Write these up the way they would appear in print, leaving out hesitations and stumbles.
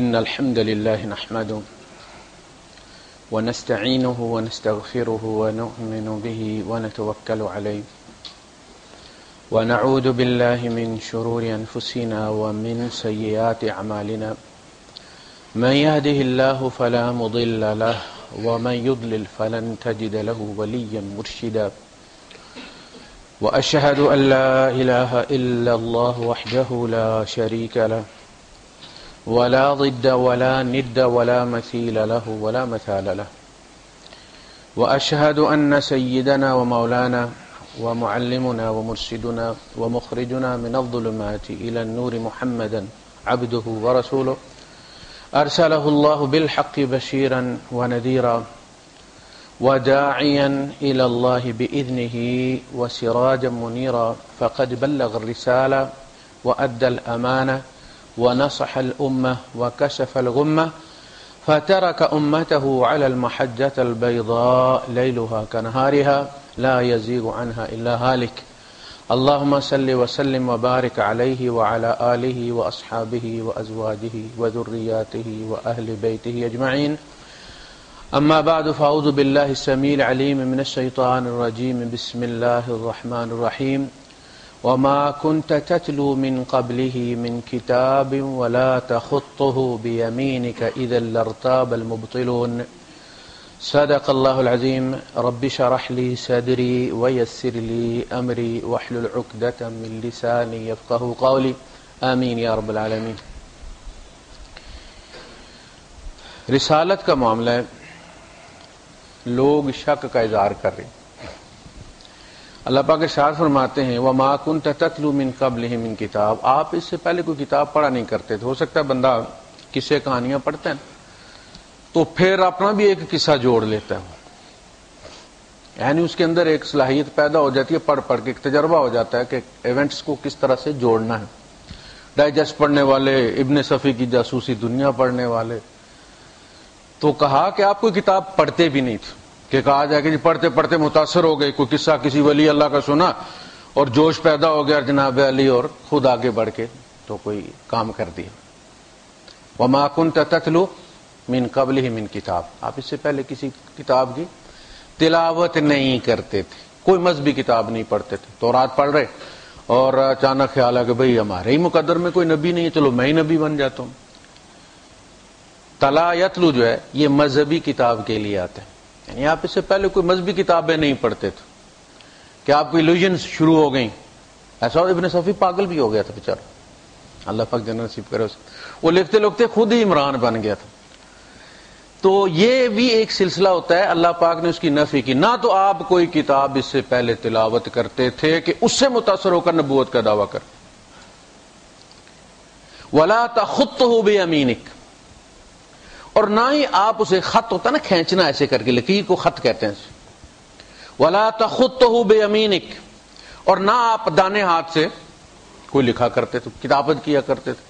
إن الحمد لله نحمده ونستعينه ونستغفره ونؤمن به ونتوكل عليه ونعوذ بالله من شرور أنفسنا ومن سيئات أعمالنا من يهده الله فلا مضل له ومن يضلل فلن تجد له وليا مرشدا وأشهد أن لا إله إلا الله وحده لا شريك له ولا ضد ولا ند ولا مثيل له ولا مثال له وأشهد أن سيدنا ومولانا ومعلمنا ومرشدنا ومخرجنا من الظلمات إلى النور محمدا عبده ورسوله أرسله الله بالحق بشيرا ونذيرا وداعيا إلى الله بإذنه وسراجا منيرا فقد بلغ الرسالة وأدى الأمانة ونصح الأمة وكشف الغمة فترك أمته على المحجة البيضاء ليلها كنهارها لا يزيغ عنها إلا هالك اللهم صل وسلم وبارك عليه وعلى آله وأصحابه وأزواجه وذرياته وأهل بيته أجمعين أما بعد فأعوذ بالله السميع العليم من الشيطان الرجيم بسم الله الرحمن الرحيم وما كنت تتلو من قبله من كتاب ولا تخطه بيمينك إذا لارتاب المبطلون صدق الله العظيم رب اشرح لي صدري ويسر لي أمري واحلل عقدة من لساني يفقهوا قولي آمین یا رب العالمین۔ رسالت کا معاملہ ہے، لوگ شک کا اظہار کر رہے ہیں۔ اللہ پاک ارشاد فرماتے ہیں وَمَا كُنْتَ تَتْلُو مِن قَبْلِهِ مِن کتاب، آپ اس سے پہلے کوئی کتاب پڑھا نہیں کرتے تھے۔ ہو سکتا ہے بندہ قصے کہانیاں پڑھتا ہے تو پھر اپنا بھی ایک قصہ جوڑ لیتا ہے، یعنی اس کے اندر ایک صلاحیت پیدا ہو جاتی ہے، پڑھ پڑھ کے ایک تجربہ ہو جاتا ہے کہ ایونٹس کو کس طرح سے جوڑنا ہے۔ ڈائجسٹ پڑھنے والے، ابن صفی کی جاسوسی دنیا پڑھنے والے، تو کہا کہ آپ کوئی کتاب پڑھتے بھی نہیں تھے، کہ کہا جائے کہ جی پڑھتے پڑھتے متاثر ہو گئے، کوئی قصہ کسی ولی اللہ کا سنا اور جوش پیدا ہو گیا جناب علی، اور خود آگے بڑھ کے تو کوئی کام کر دیا۔ وَمَا كُنْتَ تَتْلُو مِن قَبْلِهِ مِن کتاب، آپ اس سے پہلے کسی کتاب کی تلاوت نہیں کرتے تھے، کوئی مذہبی کتاب نہیں پڑھتے تھے۔ تورات پڑھ رہے اور اچانک خیال ہے کہ بھئی ہمارے ہی مقدر میں کوئی نبی نہیں ہے، چلو میں ہی نبی بن جاتا ہوں۔ تلا یتلو جو ہے یہ مذہبی کتاب کے لیے آتا ہے، یعنی آپ اس سے پہلے کوئی مذہبی کتابیں نہیں پڑھتے تھے کہ آپ کو ایلوژنز شروع ہو گئیں۔ ایسا ابن صفی پاگل بھی ہو گیا تھا بیچارہ، اللہ پاک جنت نصیب کرے اسے، وہ لکھتے لکھتے خود ہی عمران بن گیا تھا۔ تو یہ بھی ایک سلسلہ ہوتا ہے، اللہ پاک نے اس کی نفی کی، نہ تو آپ کوئی کتاب اس سے پہلے تلاوت کرتے تھے کہ اس سے متاثر ہو کر نبوت کا دعویٰ کر، وَلَا تَخُطُّهُ بِيَمِينِكَ، اور نہ ہی آپ اسے، خط ہوتا نا کھینچنا ایسے کر کے، لکیر کو خط کہتے ہیں، وَلَا تَخُطُّهُ بِيَمِينِكَ، اور نہ آپ دانے ہاتھ سے کوئی لکھا کرتے تھے، کتابت کیا کرتے تھے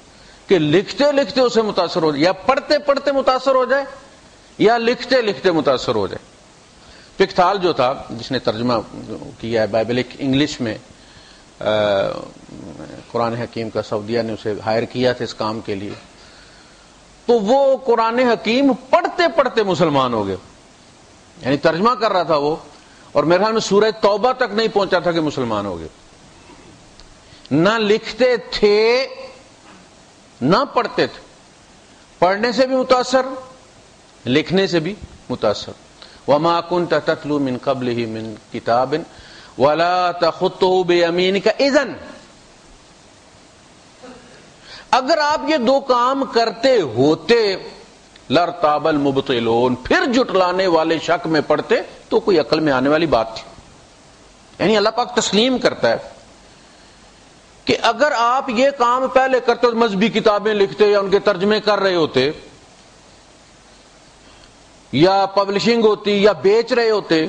کہ لکھتے لکھتے اسے متاثر ہو جائے، یا پڑھتے پڑھتے متاثر ہو جائے، یا لکھتے لکھتے متاثر ہو جائے۔ پکتھال جو تھا جس نے ترجمہ کیا ہے بائبل انگلش میں، قرآن حکیم کا، سعودیہ نے اسے ہائر کیا تھا اس کام کے لیے، تو وہ قرآن حکیم پڑھتے پڑھتے مسلمان ہو گئے، یعنی ترجمہ کر رہا تھا وہ، اور میرے خیال میں سورہ توبہ تک نہیں پہنچا تھا کہ مسلمان ہو گئے۔ نہ لکھتے تھے نہ پڑھتے تھے، پڑھنے سے بھی متاثر، لکھنے سے بھی متاثر۔ وَمَا كُنْتَ تَتْلُو مِن قَبْلِهِ مِن كِتَابٍ وَلَا تَخُطُّهُ بِيَمِينِكَ إِذًا، اگر آپ یہ دو کام کرتے ہوتے لَارْتَابَ الْمُبْطِلُونَ، پھر جھٹلانے والے شک میں پڑتے، تو کوئی عقل میں آنے والی بات تھی۔ یعنی اللہ پاک تسلیم کرتا ہے کہ اگر آپ یہ کام پہلے کرتے تو مذہبی کتابیں لکھتے یا ان کے ترجمے کر رہے ہوتے، یا پبلشنگ ہوتی، یا بیچ رہے ہوتے۔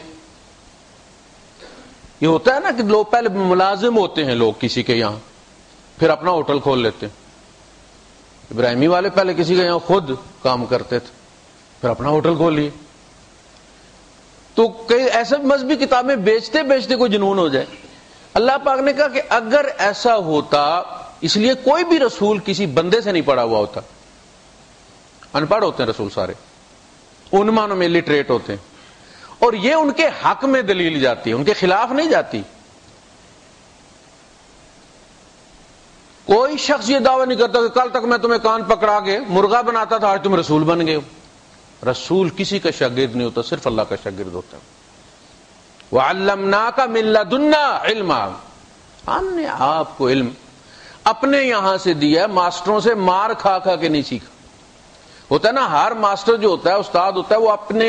یہ ہوتا ہے نا کہ لوگ پہلے ملازم ہوتے ہیں، لوگ کسی کے یہاں، پھر اپنا ہوٹل کھول لیتے ہیں۔ ابراہیمی والے پہلے کسی کے یہاں خود کام کرتے تھے، پھر اپنا ہوٹل کھول لیے۔ تو کئی ایسے مذہبی کتابیں بیچتے بیچتے کوئی جنون ہو جائے۔ اللہ پاک نے کہا کہ اگر ایسا ہوتا، اس لیے کوئی بھی رسول کسی بندے سے نہیں پڑھا ہوا ہوتا، ان پڑھ ہوتے ہیں رسول سارے، ان معنوں میں لٹریٹ ہوتے ہیں، اور یہ ان کے حق میں دلیل جاتی ہے، ان کے خلاف نہیں جاتی۔ کوئی شخص یہ دعویٰ نہیں کرتا کہ کل تک میں تمہیں کان پکڑا کے مرغا بناتا تھا، آج تم رسول بن گئے ہو۔ رسول کسی کا شاگرد نہیں ہوتا، صرف اللہ کا شاگرد ہوتا ہے۔ وَعَلَّمْنَاكَ مِن لَّدُنَّا عِلْمًا، ہم نے آپ کو علم اپنے یہاں سے دیا، ماسٹروں سے مار کھا کھا کے نہیں سیکھا۔ ہوتا ہے نا، ہر ماسٹر جو ہوتا ہے، استاد ہوتا ہے، وہ اپنے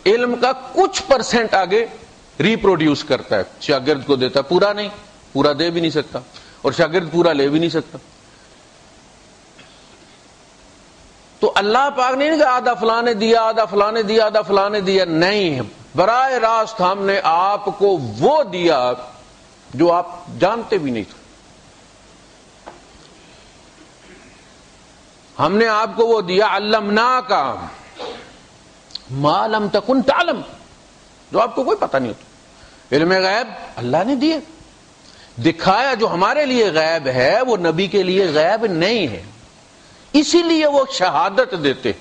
علم کا کچھ پرسنٹ آگے ریپروڈیوس کرتا ہے، شاگرد کو دیتا ہے، پورا نہیں، پورا دے بھی نہیں سکتا، اور شاگرد پورا لے بھی نہیں سکتا۔ تو اللہ پاک نے نہیں کہا آدھا فلاں نے دیا، آدھا فلاں نے دیا، آدھا فلاں نے دیا، نہیں، براہ راست ہم نے آپ کو وہ دیا جو آپ جانتے بھی نہیں تھے۔ ہم نے آپ کو وہ دیا، علمناک ما لم تکن تعلم، جو آپ کو کوئی پتہ نہیں ہوتا۔ علم غیب اللہ نے دیے، دکھایا جو ہمارے لیے غیب ہے وہ نبی کے لیے غیب نہیں ہے، اسی لیے وہ شہادت دیتے،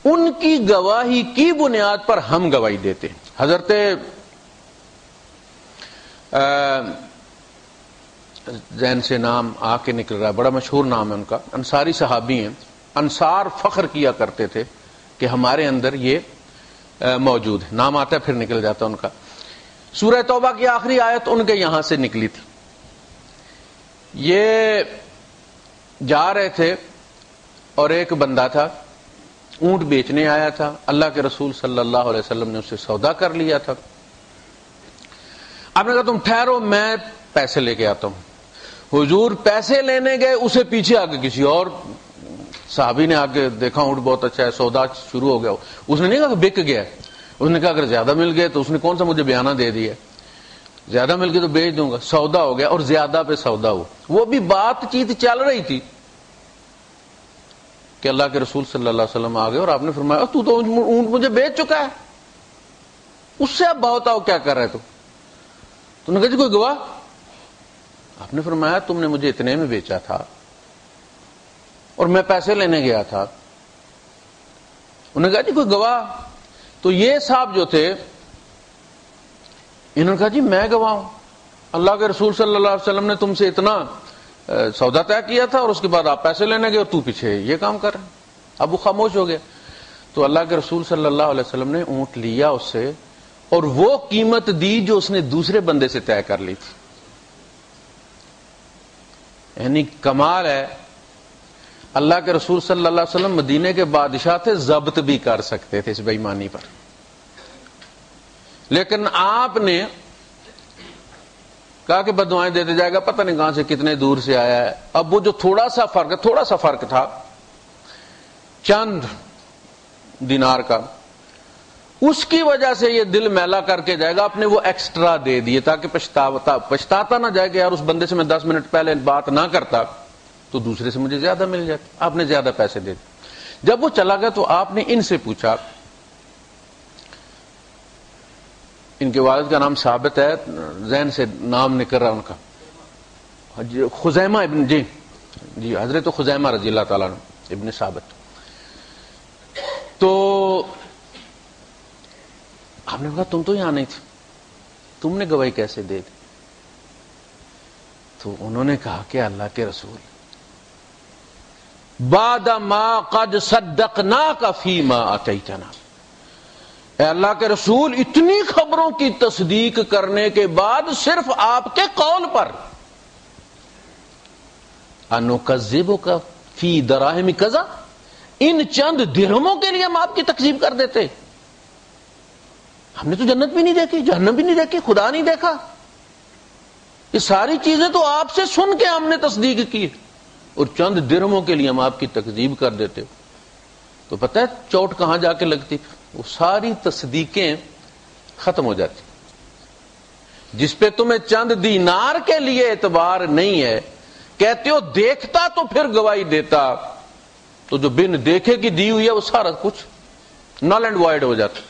ان کی گواہی کی بنیاد پر ہم گواہی دیتے۔ حضرت ذہن سے نام آ کے نکل رہا ہے، بڑا مشہور نام ہے ان کا، انصاری صحابی ہیں، انصار فخر کیا کرتے تھے کہ ہمارے اندر یہ موجود ہے، نام آتا ہے پھر نکل جاتا ان کا۔ سورہ توبہ کی آخری آیت ان کے یہاں سے نکلی تھی۔ یہ جا رہے تھے اور ایک بندہ تھا، اونٹ بیچنے آیا تھا، اللہ کے رسول صلی اللہ علیہ وسلم نے اسے سودا کر لیا تھا۔ آپ نے کہا تم ٹھہرو، میں پیسے لے کے آتا ہوں۔ حضور پیسے لینے گئے، اسے پیچھے آگے کسی اور صحابی نے آگے دیکھا اونٹ بہت اچھا ہے، سودا شروع ہو گیا۔ اس نے نہیں کہا کہ بک گیا، اس نے کہا اگر زیادہ مل گئے تو اس نے کون سا مجھے بیانہ دے دیا، زیادہ مل گئے تو بیچ دوں گا۔ سودا ہو گیا اور زیادہ پہ سودا ہوا۔ وہ بھی بات چیت چل رہی تھی کہ اللہ کے رسول صلی اللہ علیہ وسلم آ گئے اور آپ نے فرمایا تو اونٹ مجھے بیچ چکا ہے، اس سے اب بہت آؤ کیا کر رہے تو نے کہا جی کوئی گواہ؟ آپ نے فرمایا تم نے مجھے اتنے میں بیچا تھا اور میں پیسے لینے گیا تھا۔ انہوں نے کہا جی کوئی گواہ؟ تو یہ صاحب جو تھے انہوں نے کہا جی میں گواہ ہوں، اللہ کے رسول صلی اللہ علیہ وسلم نے تم سے اتنا سودا طے کیا تھا اور اس کے بعد آپ پیسے لینے گئے اور تو پیچھے یہ کام کر رہے ہیں۔ اب وہ خاموش ہو گیا۔ تو اللہ کے رسول صلی اللہ علیہ وسلم نے اونٹ لیا اس سے اور وہ قیمت دی جو اس نے دوسرے بندے سے طے کر لی تھی۔ یعنی کمال ہے، اللہ کے رسول صلی اللہ علیہ وسلم مدینے کے بادشاہ تھے، ضبط بھی کر سکتے تھے اس بے ایمانی پر، لیکن آپ نے کہا کہ بددعائیں دیتے جائے گا، پتہ نہیں کہاں سے کتنے دور سے آیا ہے۔ اب وہ جو تھوڑا سا فرق تھا چند دینار کا، اس کی وجہ سے یہ دل میلا کر کے جائے گا، اپنے وہ ایکسٹرا دے دیے تاکہ پچھتاتا نہ جائے کہ یار اس بندے سے میں 10 منٹ پہلے بات نہ کرتا تو دوسرے سے مجھے زیادہ مل جاتا۔ آپ نے زیادہ پیسے دے دیے۔ جب وہ چلا گیا تو آپ نے ان سے پوچھا، ان کے والد کا نام ثابت ہے، ذہن سے نام نکل رہا ان کا، خزیمہ ابن جی حضرت خزیمہ رضی اللہ تعالیٰ عنہ ابن ثابت۔ تو آپ نے کہا تم تو یہاں نہیں تھے، تم نے گواہی کیسے دے دی؟ تو انہوں نے کہا کہ اللہ کے رسول بعد ما قد صدقناک فیما اتیتنا، اے اللہ کے رسول اتنی خبروں کی تصدیق کرنے کے بعد صرف آپ کے قول پر انکذبک فی دراہم کذا، ان چند درہموں کے لیے ہم آپ کی تکذیب کر دیتے؟ ہم نے تو جنت بھی نہیں دیکھی، جہنم بھی نہیں دیکھی، خدا نہیں دیکھا، یہ ساری چیزیں تو آپ سے سن کے ہم نے تصدیق کی، اور چند درہموں کے لیے ہم آپ کی تکذیب کر دیتے ہو۔ تو پتہ ہے چوٹ کہاں جا کے لگتی؟ وہ ساری تصدیقیں ختم ہو جاتی۔ جس پہ تمہیں چند دینار کے لیے اعتبار نہیں ہے، کہتے ہو دیکھتا تو پھر گواہی دیتا، تو جو بن دیکھے کی دی ہوئی ہے وہ سارا کچھ نل اینڈ وائڈ ہو جاتا۔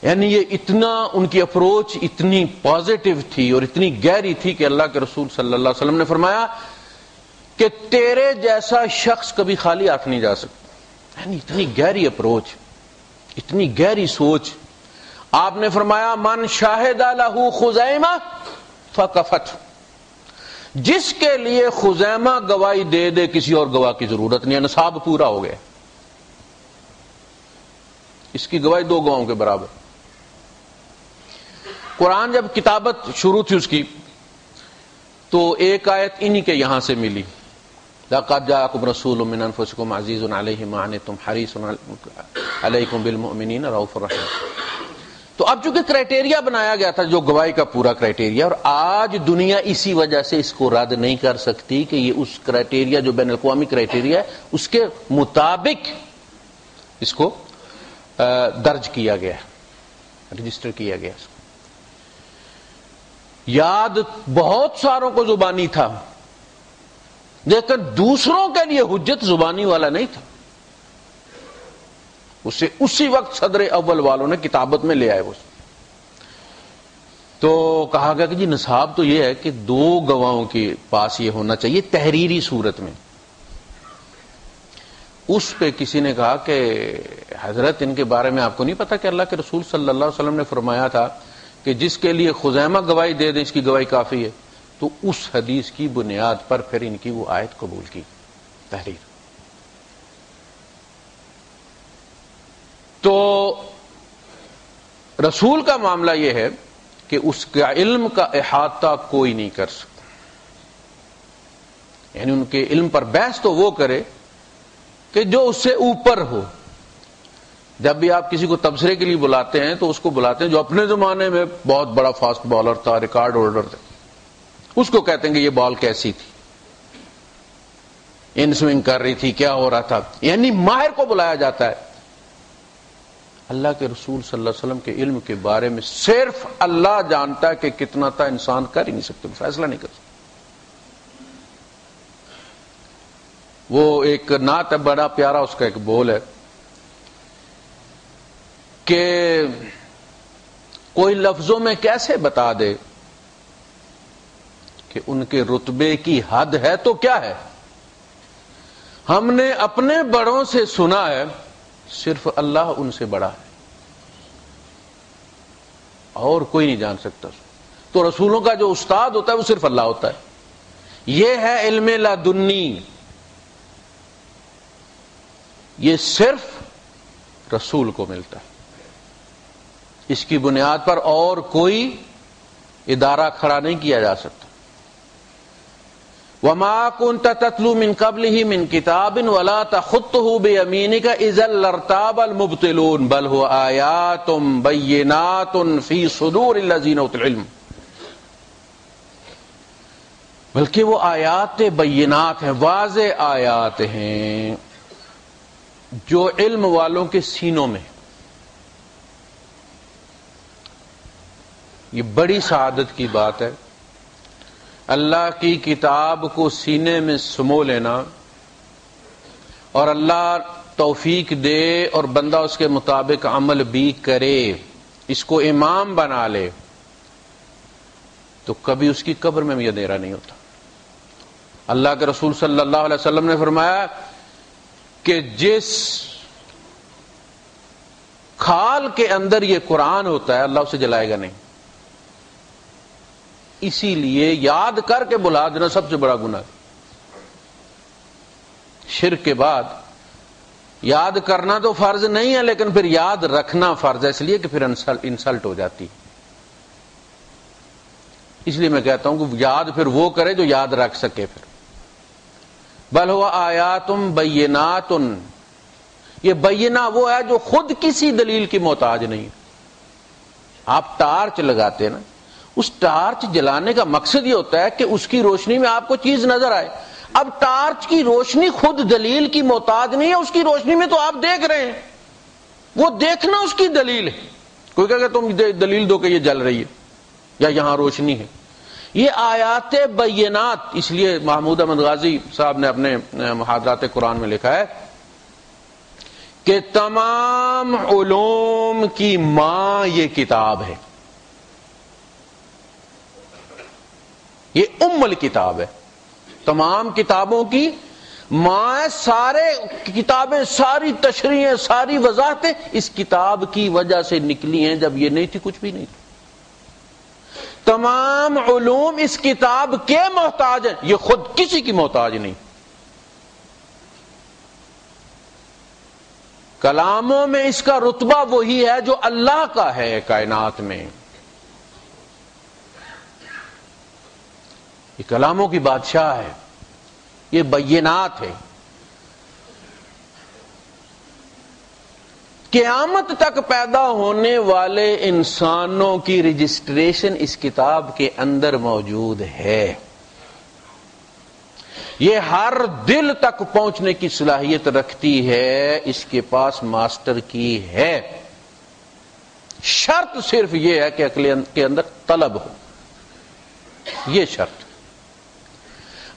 یعنی یہ اتنا ان کی اپروچ اتنی پازیٹو تھی اور اتنی گہری تھی کہ اللہ کے رسول صلی اللہ علیہ وسلم نے فرمایا کہ تیرے جیسا شخص کبھی خالی ہاتھ نہیں جا سکتا. یعنی اتنی گہری اپروچ، اتنی گہری سوچ. آپ نے فرمایا من شاہد لہ خزیمہ فکفت، جس کے لیے خزیمہ گواہی دے دے کسی اور گواہ کی ضرورت نہیں ہے، نصاب پورا ہو گیا. اس کی گواہی 2 گواہوں کے برابر. قرآن جب کتابت شروع تھی اس کی تو ایک آیت انہی کے یہاں سے ملی، لقد جاءکم رسول من انفسکم عزیز علیہ ما عنتم حریص علیکم بالمؤمنین رؤوف رحیم. تو اب چونکہ کرائٹیریا بنایا گیا تھا جو گواہی کا پورا کرائٹیریا، اور آج دنیا اسی وجہ سے اس کو رد نہیں کر سکتی کہ یہ اس کرائٹیریا جو بین الاقوامی کرائٹیریا ہے اس کے مطابق اس کو درج کیا گیا، رجسٹر کیا گیا. اس کو یاد بہت ساروں کو زبانی تھا، لیکن دوسروں کے لیے حجت زبانی والا نہیں تھا. اسے اسی وقت صدر اول والوں نے کتابت میں لے آئے. وہ تو کہا گیا کہ جی نصاب تو یہ ہے کہ 2 گواہوں کے پاس یہ ہونا چاہیے تحریری صورت میں. اس پہ کسی نے کہا کہ حضرت ان کے بارے میں آپ کو نہیں پتا کہ اللہ کے رسول صلی اللہ علیہ وسلم نے فرمایا تھا کہ جس کے لیے خزیمہ گواہی دے دیں اس کی گواہی کافی ہے. تو اس حدیث کی بنیاد پر پھر ان کی وہ آیت قبول کی، تحریر. تو رسول کا معاملہ یہ ہے کہ اس کا علم کا احاطہ کوئی نہیں کر سکتا. یعنی ان کے علم پر بحث تو وہ کرے کہ جو اس سے اوپر ہو. جب بھی آپ کسی کو تبصرے کے لیے بلاتے ہیں تو اس کو بلاتے ہیں جو اپنے زمانے میں بہت بڑا فاسٹ بالر تھا، ریکارڈ ہولڈر تھا، اس کو کہتے ہیں کہ یہ بال کیسی تھی، ان سوئنگ کر رہی تھی، کیا ہو رہا تھا. یعنی ماہر کو بلایا جاتا ہے. اللہ کے رسول صلی اللہ علیہ وسلم کے علم کے بارے میں صرف اللہ جانتا ہے کہ کتنا تھا، انسان کر ہی نہیں سکتے، فیصلہ نہیں کر سکتے. وہ ایک نعت ہے بڑا پیارا، اس کا ایک بول ہے کہ کوئی لفظوں میں کیسے بتا دے کہ ان کے رتبے کی حد ہے تو کیا ہے. ہم نے اپنے بڑوں سے سنا ہے صرف اللہ ان سے بڑا ہے، اور کوئی نہیں جان سکتا. تو رسولوں کا جو استاد ہوتا ہے وہ صرف اللہ ہوتا ہے. یہ ہے علم لدنی، یہ صرف رسول کو ملتا ہے. اس کی بنیاد پر اور کوئی ادارہ کھڑا نہیں کیا جا سکتا. وَمَا كُنْتَ تَتْلُو مِنْ قَبْلِهِ مِنْ كِتَابٍ وَلَا تَخُطُّهُ بِيَمِينِكَ إِذًا لَارْتَابَ الْمُبْطِلُونَ بَلْ هُوَ آيَاتٌ بَيِّنَاتٌ فِي صُدُورِ الَّذِينَ أُوتُوا الْعِلْمَ. بلکہ وہ آیات بینات ہیں، واضح آیات ہیں جو علم والوں کے سینوں میں. یہ بڑی سعادت کی بات ہے، اللہ کی کتاب کو سینے میں سمو لینا، اور اللہ توفیق دے اور بندہ اس کے مطابق عمل بھی کرے، اس کو امام بنا لے، تو کبھی اس کی قبر میں بھی اندھیرا نہیں ہوتا. اللہ کے رسول صلی اللہ علیہ وسلم نے فرمایا کہ جس کھال کے اندر یہ قرآن ہوتا ہے اللہ اسے جلائے گا نہیں. اسی لیے یاد کر کے بلا دینا سب سے بڑا گناہ. شرک کے بعد یاد کرنا تو فرض نہیں ہے، لیکن پھر یاد رکھنا فرض ہے، اس لیے کہ پھر انسلٹ ہو جاتی. اس لیے میں کہتا ہوں کہ یاد پھر وہ کرے جو یاد رکھ سکے. پھر بل ہوا آیات بینات، یہ بینہ وہ ہے جو خود کسی دلیل کی محتاج نہیں. آپ ٹارچ لگاتے ہیں نا، اس ٹارچ جلانے کا مقصد یہ ہوتا ہے کہ اس کی روشنی میں آپ کو چیز نظر آئے. اب ٹارچ کی روشنی خود دلیل کی محتاج نہیں ہے، اس کی روشنی میں تو آپ دیکھ رہے ہیں، وہ دیکھنا اس کی دلیل ہے. کوئی کہے کہ تم دلیل دو کہ یہ جل رہی ہے یا یہاں روشنی ہے. یہ آیات بینات، اس لیے محمود احمد غازی صاحب نے اپنے محاضرات قرآن میں لکھا ہے کہ تمام علوم کی ماں یہ کتاب ہے، یہ ام الکتاب ہے. تمام کتابوں کی ماں، سارے کتابیں، ساری تشریحیں، ساری وضاحتیں اس کتاب کی وجہ سے نکلی ہیں، جب یہ نہیں تھی کچھ بھی نہیں تھی۔ تمام علوم اس کتاب کے محتاج ہیں، یہ خود کسی کی محتاج نہیں۔ کلاموں میں اس کا رتبہ وہی ہے جو اللہ کا ہے کائنات میں۔ یہ کلاموں کی بادشاہ ہے، یہ بینات ہے۔ قیامت تک پیدا ہونے والے انسانوں کی رجسٹریشن اس کتاب کے اندر موجود ہے۔ یہ ہر دل تک پہنچنے کی صلاحیت رکھتی ہے، اس کے پاس ماسٹر کی ہے۔ شرط صرف یہ ہے کہ عقل کے اندر طلب ہو، یہ شرط۔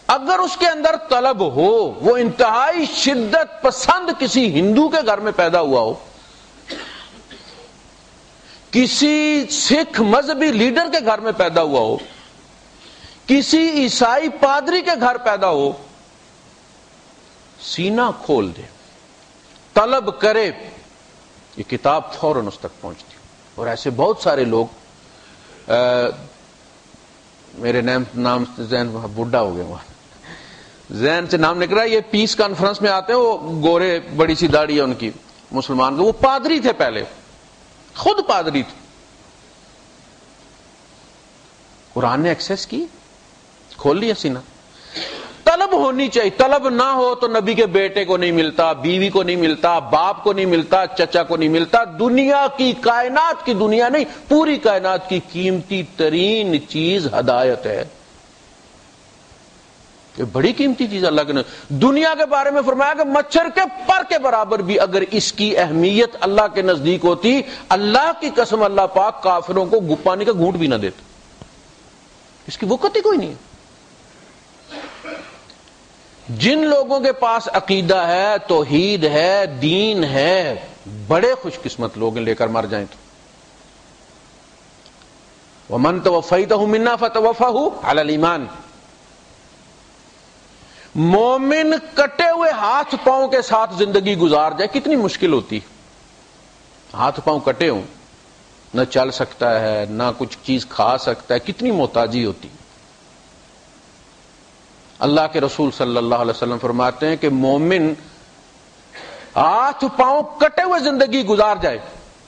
اگر اس کے اندر طلب ہو، وہ انتہائی شدت پسند کسی ہندو کے گھر میں پیدا ہوا ہو، کسی سکھ مذہبی لیڈر کے گھر میں پیدا ہوا ہو، کسی عیسائی پادری کے گھر پیدا ہو، سینہ کھول دے، طلب کرے، یہ کتاب فوراً اس تک پہنچتی۔ اور ایسے بہت سارے لوگ، میرے نام ذہن بڈھا ہو گیا، وہاں ذہن سے نام نکل رہا ہے، یہ پیس کانفرنس میں آتے ہیں، وہ گورے، بڑی سی داڑھی ہے ان کی، مسلمان کے، وہ پادری تھے پہلے، خود پادری تھے۔ قرآن نے ایکسس کی، کھول لیا سینہ۔ طلب ہونی چاہیے، طلب نہ ہو تو نبی کے بیٹے کو نہیں ملتا، بیوی کو نہیں ملتا، باپ کو نہیں ملتا، چچا کو نہیں ملتا۔ دنیا کی، کائنات کی، دنیا نہیں پوری کائنات کی قیمتی ترین چیز ہدایت ہے۔ یہ بڑی قیمتی چیز اللہ کے نے دنیا کے بارے میں فرمایا کہ مچھر کے پر کے برابر بھی اگر اس کی اہمیت اللہ کے نزدیک ہوتی، اللہ کی قسم اللہ پاک کافروں کو پانی کا گھونٹ بھی نہ دیتا۔ اس کی وقت ہی کوئی نہیں ہے۔ جن لوگوں کے پاس عقیدہ ہے، توحید ہے، دین ہے، بڑے خوش قسمت لوگ لے کر مر جائیں تو۔ وَمَن تَوَفَّيْتَهُ مِنَّا فَتَوَفَّهُ عَلَى الْإِيمَانِ۔ مومن کٹے ہوئے ہاتھ پاؤں کے ساتھ زندگی گزار جائے، کتنی مشکل ہوتی، ہاتھ پاؤں کٹے ہوں، نہ چل سکتا ہے، نہ کچھ چیز کھا سکتا ہے، کتنی محتاجی ہوتی۔ اللہ کے رسول صلی اللہ علیہ وسلم فرماتے ہیں کہ مومن ہاتھ پاؤں کٹے ہوئے زندگی گزار جائے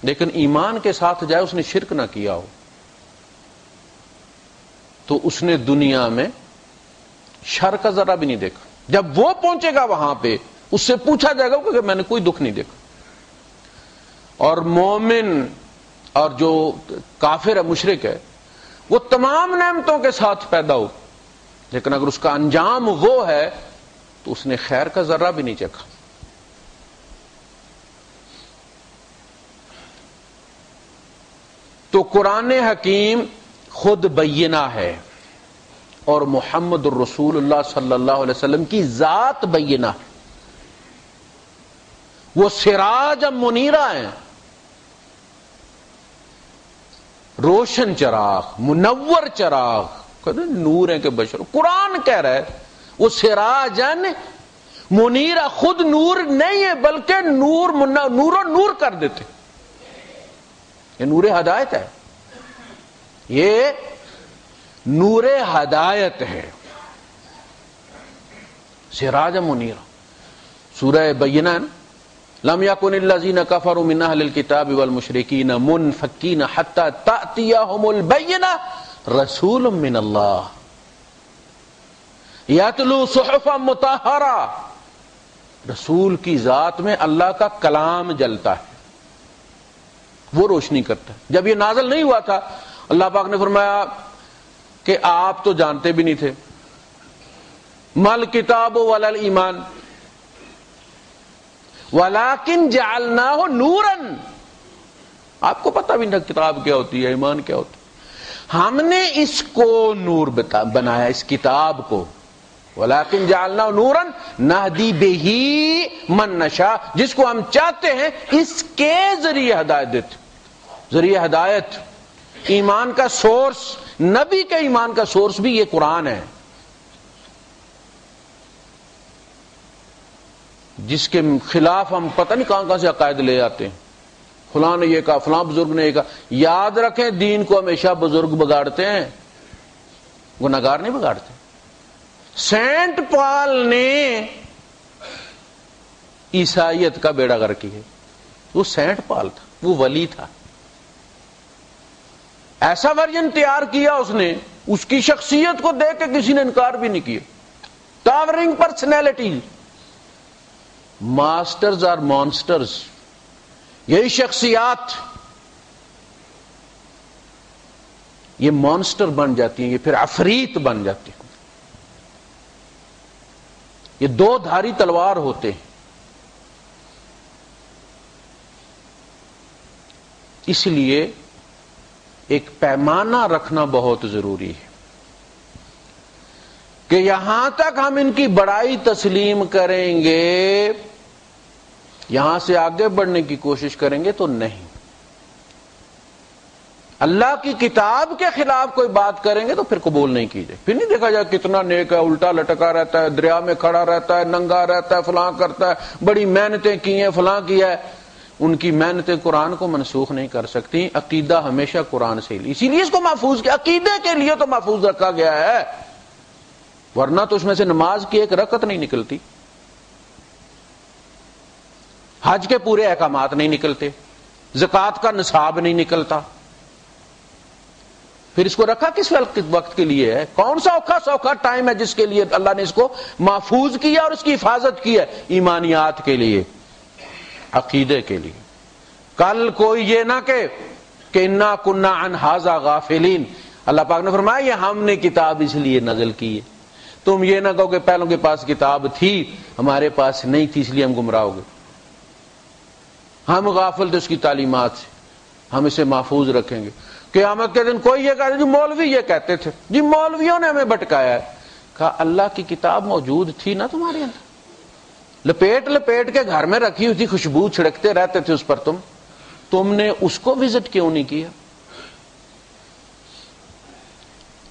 لیکن ایمان کے ساتھ جائے، اس نے شرک نہ کیا ہو، تو اس نے دنیا میں شر کا ذرہ بھی نہیں دیکھا۔ جب وہ پہنچے گا وہاں پہ، اس سے پوچھا جائے گا کہ میں نے کوئی دکھ نہیں دیکھا۔ اور مومن اور جو کافر ہے، مشرک ہے، وہ تمام نعمتوں کے ساتھ پیدا ہو لیکن اگر اس کا انجام وہ ہے تو اس نے خیر کا ذرہ بھی نہیں چکھا۔ تو قرآن حکیم خود بینہ ہے اور محمد الرسول اللہ صلی اللہ علیہ وسلم کی ذات بینہ ہے۔ وہ سراج منیرہ ہیں، روشن چراغ، منور چراغ، نور ہیں کہ بشر۔ قرآن کہہ رہا ہے وہ سراجن منیرہ، خود نور نہیں ہے بلکہ نور و نور کر دیتے۔ یہ نور ہدایت ہے، یہ نور ہدایت ہے، سراج منیرہ۔ سورہ بینہ لم یکن الذین کفروا من اہل الکتاب والمشرکین منفکین حتی تأتیہم البینہ رسول من اللہ یتلو صحفا مطہرہ۔ رسول کی ذات میں اللہ کا کلام جلتا ہے، وہ روشنی کرتا ہے۔ جب یہ نازل نہیں ہوا تھا، اللہ پاک نے فرمایا کہ آپ تو جانتے بھی نہیں تھے، مل کتاب ولا ایمان ولیکن جعلناہ نورا، آپ کو پتہ بھی نہیں کتاب کیا ہوتی ہے، ایمان کیا ہوتا ہے، ہم نے اس کو نور بنایا، اس کتاب کو۔ ولیکن جعلناہ نورا نہدی بہ من نشاء، جس کو ہم چاہتے ہیں اس کے ذریعے ہدایت دیتے۔ ذریعہ ہدایت، ایمان کا سورس، نبی کے ایمان کا سورس بھی یہ قرآن ہے۔ جس کے خلاف ہم پتہ نہیں کہاں سے عقائد لے آتے ہیں، فلاں نے یہ کہا، فلاں بزرگ نے یہ کہا. یاد رکھیں دین کو ہمیشہ بزرگ بگاڑتے ہیں، گناہگار نہیں بگاڑتے. سینٹ پال نے عیسائیت کا بیڑا غرق کیا. وہ سینٹ پال تھا، وہ ولی تھا. ایسا ورژن تیار کیا اس نے، اس کی شخصیت کو دیکھ کے کسی نے انکار بھی نہیں کیا. ٹاورنگ پرسنالٹی، ماسٹرز اور مانسٹرز، یہی شخصیات یہ مانسٹر بن جاتی ہیں، یہ پھر عفریت بن جاتی ہیں. یہ دو دھاری تلوار ہوتے ہیں. اس لیے ایک پیمانہ رکھنا بہت ضروری ہے کہ یہاں تک ہم ان کی بڑائی تسلیم کریں گے، یہاں سے آگے بڑھنے کی کوشش کریں گے تو نہیں. اللہ کی کتاب کے خلاف کوئی بات کریں گے تو پھر قبول نہیں کی جائے. پھر نہیں دیکھا جائے کتنا نیک ہے، الٹا لٹکا رہتا ہے، دریا میں کھڑا رہتا ہے، ننگا رہتا ہے، فلاں کرتا ہے، بڑی محنتیں کی ہیں، فلاں کیا ہے. ان کی محنتیں قرآن کو منسوخ نہیں کر سکتی. عقیدہ ہمیشہ قرآن سے ہی، اسی لیے اس کو محفوظ کیا، عقیدے کے لیے تو محفوظ رکھا گیا ہے، ورنہ تو اس میں سے نماز کی ایک رکعت نہیں نکلتی، حج کے پورے احکامات نہیں نکلتے، زکوٰۃ کا نصاب نہیں نکلتا. پھر اس کو رکھا کس وقت کے لیے ہے؟ کون سا اوکھا سوکھا ٹائم ہے جس کے لیے اللہ نے اس کو محفوظ کیا اور اس کی حفاظت کی ہے؟ ایمانیات کے لیے، عقیدے کے لیے. کل کوئی یہ نہ کہ انا کنا عن ھذا غافلین. اللہ پاک نے فرمایا یہ ہم نے کتاب اس لیے نازل کی ہے. تم یہ نہ کہو کہ پہلوں کے پاس کتاب تھی، ہمارے پاس نہیں تھی اس لیے ہم گمراہ ہو گئے. ہم غافل تھے اس کی تعلیمات سے، ہم اسے محفوظ رکھیں گے. قیامت کے دن کوئی یہ کہے جی مولوی یہ کہتے تھے، جی مولویوں نے ہمیں بھٹکایا ہے. کہا اللہ کی کتاب موجود تھی نا تمہارے اندر، لپیٹ لپیٹ کے گھر میں رکھی ہوئی تھی، خوشبو چھڑکتے رہتے تھے اس پر، تم نے اس کو وزٹ کیوں نہیں کیا؟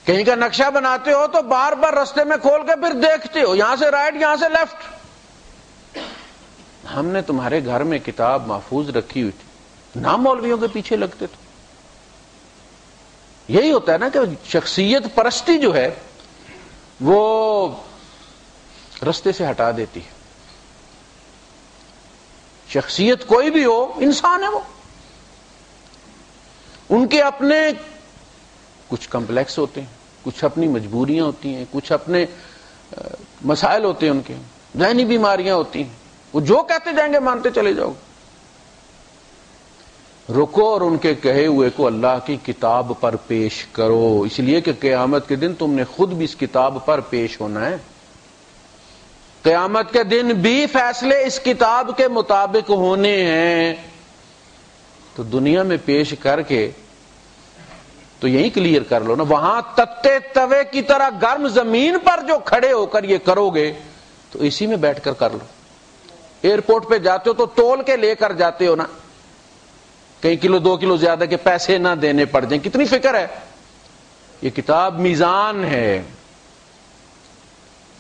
کہیں کا نقشہ بناتے ہو تو بار بار رستے میں کھول کے پھر دیکھتے ہو، یہاں سے رائٹ یہاں سے لیفٹ. ہم نے تمہارے گھر میں کتاب محفوظ رکھی ہوئی تھی، نہ مولویوں کے پیچھے لگتے تھے. یہی ہوتا ہے نا کہ شخصیت پرستی جو ہے وہ رستے سے ہٹا دیتی ہے. شخصیت کوئی بھی ہو، انسان ہے وہ، ان کے اپنے کچھ کمپلیکس ہوتے ہیں، کچھ اپنی مجبوریاں ہوتی ہیں، کچھ اپنے مسائل ہوتے ہیں، ان کے ذہنی بیماریاں ہوتی ہیں. وہ جو کہتے جائیں گے مانتے چلے جاؤ. رکو اور ان کے کہے ہوئے کو اللہ کی کتاب پر پیش کرو، اس لیے کہ قیامت کے دن تم نے خود بھی اس کتاب پر پیش ہونا ہے. قیامت کے دن بھی فیصلے اس کتاب کے مطابق ہونے ہیں. تو دنیا میں پیش کر کے تو یہی کلیئر کر لو نا. وہاں تتے توے کی طرح گرم زمین پر جو کھڑے ہو کر یہ کرو گے تو اسی میں بیٹھ کر لو. ایئرپورٹ پہ جاتے ہو تو تول کے لے کر جاتے ہو نا، کئی کلو 2 کلو زیادہ کے پیسے نہ دینے پڑ جائیں. کتنی فکر ہے. یہ کتاب میزان ہے،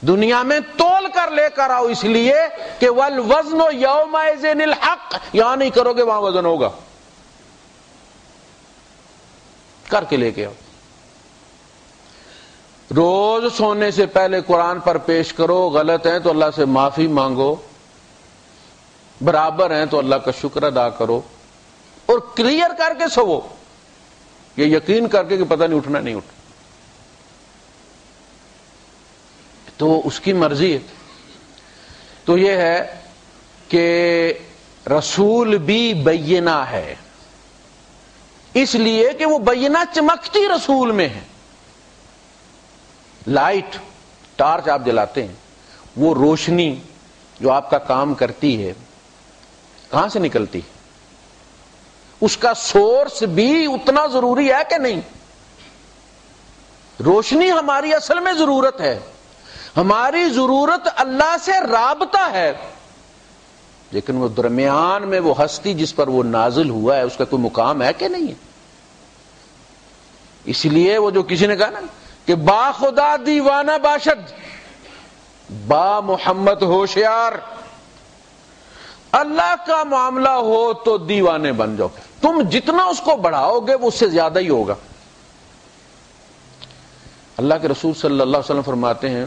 دنیا میں تول کر لے کر آؤ، اس لیے کہ والوزن یومئذ الحق. یہاں نہیں کرو گے وہاں وزن ہوگا، کر کے لے کے آؤ. روز سونے سے پہلے قرآن پر پیش کرو. غلط ہیں تو اللہ سے معافی مانگو، برابر ہیں تو اللہ کا شکر ادا کرو، اور کلیئر کر کے سوو، یہ یقین کر کے کہ پتہ نہیں اٹھنا نہیں اٹھنا. تو اس کی مرضی ہے. تو یہ ہے کہ رسول بھی بینہ ہے، اس لیے کہ وہ بینہ چمکتی رسول میں ہے. لائٹ، ٹارچ آپ جلاتے ہیں، وہ روشنی جو آپ کا کام کرتی ہے کہاں سے نکلتی ہے؟ اس کا سورس بھی اتنا ضروری ہے کہ نہیں؟ روشنی ہماری اصل میں ضرورت ہے، ہماری ضرورت اللہ سے رابطہ ہے، لیکن وہ درمیان میں وہ ہستی جس پر وہ نازل ہوا ہے اس کا کوئی مقام ہے کہ نہیں ہے؟ اس لیے وہ جو کسی نے کہا نا کہ با خدا دیوانہ باشد، با محمد ہوشیار. اللہ کا معاملہ ہو تو دیوانے بن جاؤ. تم جتنا اس کو بڑھاؤ گے وہ اس سے زیادہ ہی ہوگا. اللہ کے رسول صلی اللہ علیہ وسلم فرماتے ہیں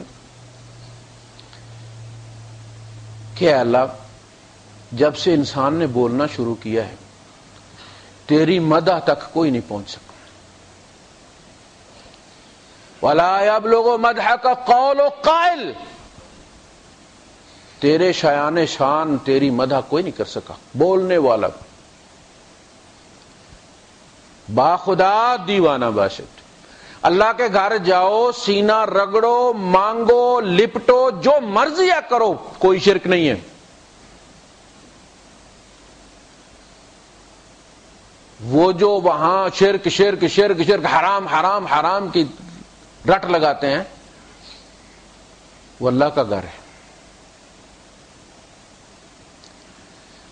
کہ اے اللہ، جب سے انسان نے بولنا شروع کیا ہے تیری مدح تک کوئی نہیں پہنچ سکا. وَلَا يَبْلُغُ مَدْحَكَ قَوْلُ قَائِلٍ، تیرے شایان شان تیری مدح کوئی نہیں کر سکا بولنے والا. باخدا دیوانہ باشد. اللہ کے گھر جاؤ، سینہ رگڑو، مانگو، لپٹو، جو مرضی کرو، کوئی شرک نہیں ہے. وہ جو وہاں شرک شرک شرک شرک، حرام حرام حرام کی رٹ لگاتے ہیں، وہ اللہ کا گھر ہے.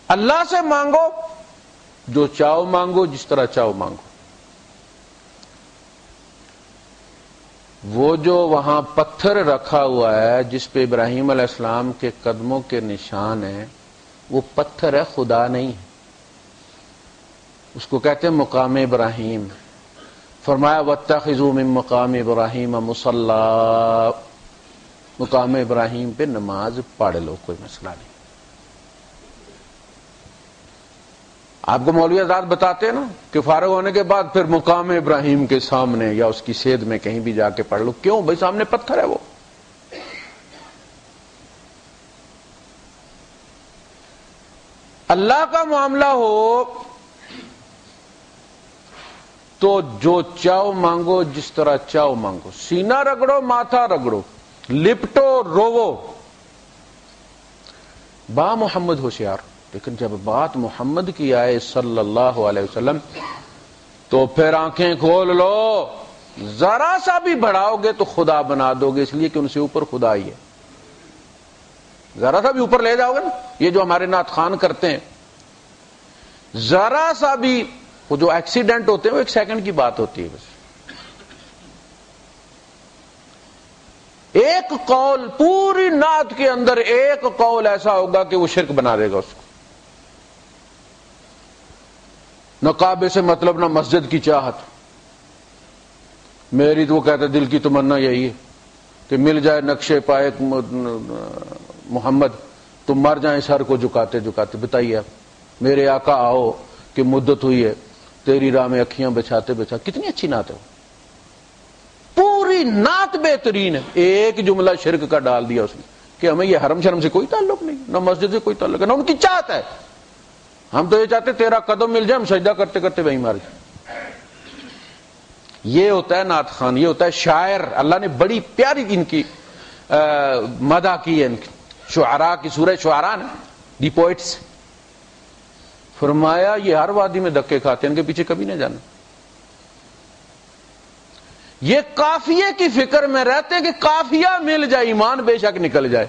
اللہ سے مانگو، جو چاہو مانگو، جس طرح چاہو مانگو. وہ جو وہاں پتھر رکھا ہوا ہے جس پہ ابراہیم علیہ السلام کے قدموں کے نشان ہیں، وہ پتھر ہے، خدا نہیں ہے. اس کو کہتے ہیں مقام ابراہیم. فرمایا واتخذوا من مقام ابراہیم مصلی، مقام ابراہیم پہ نماز پڑھ لو، کوئی مسئلہ نہیں. آپ کو مولوی آزاد بتاتے ہیں نا کہ فارغ ہونے کے بعد پھر مقام ابراہیم کے سامنے یا اس کی سید میں کہیں بھی جا کے پڑھ لو. کیوں بھائی؟ سامنے پتھر ہے. وہ اللہ کا معاملہ ہو تو جو چاہو مانگو، جس طرح چاہو مانگو. سینہ رگڑو، ماتھا رگڑو، لپٹو، روو. با محمد ہوشیار. لیکن جب بات محمد کی آئے صلی اللہ علیہ وسلم تو پھر آنکھیں کھول لو. ذرا سا بھی بڑھاؤ گے تو خدا بنا دو گے، اس لیے کہ ان سے اوپر خدا ہی ہے. ذرا سا بھی اوپر لے جاؤ گے نا، یہ جو ہمارے نعت خوان کرتے ہیں، ذرا سا بھی وہ جو ایکسیڈنٹ ہوتے ہیں وہ 1 سیکنڈ کی بات ہوتی ہے. بس ایک قول پوری نعت کے اندر، ایک قول ایسا ہوگا کہ وہ شرک بنا دے گا اس کو. نہ کعبے سے مطلب، نہ مسجد کی چاہت. میری تو وہ کہتا ہے دل کی تمنا یہی ہے کہ مل جائے نقشے پائے محمد، تم مر جائیں سر کو جھکاتے جھکاتے. بتائیے آپ، میرے آقا آؤ کہ مدت ہوئی ہے تیری راہ میں اکھیاں بچھاتے بچھاتے. کتنی اچھی نعت ہے، پوری نعت بہترین ہے. ایک جملہ شرک کا ڈال دیا اس نے کہ ہمیں یہ حرم شرم سے کوئی تعلق نہیں، نہ مسجد سے کوئی تعلق ہے، نہ ان کی چاہت ہے. ہم تو یہ چاہتے تیرا قدم مل جائے، ہم سجدہ کرتے کرتے وہیں مار جائیں. یہ ہوتا ہے نعت خوان، یہ ہوتا ہے شاعر. اللہ نے بڑی پیاری ان کی مدح کی ہے. ان کی شعراء کی سورہ شعراء نا، دی پوئٹس، فرمایا یہ ہر وادی میں دھکے کھاتے ہیں، ان کے پیچھے کبھی نہ جانا. یہ قافیے کی فکر میں رہتے ہیں کہ قافیہ مل جائے، ایمان بے شک نکل جائے.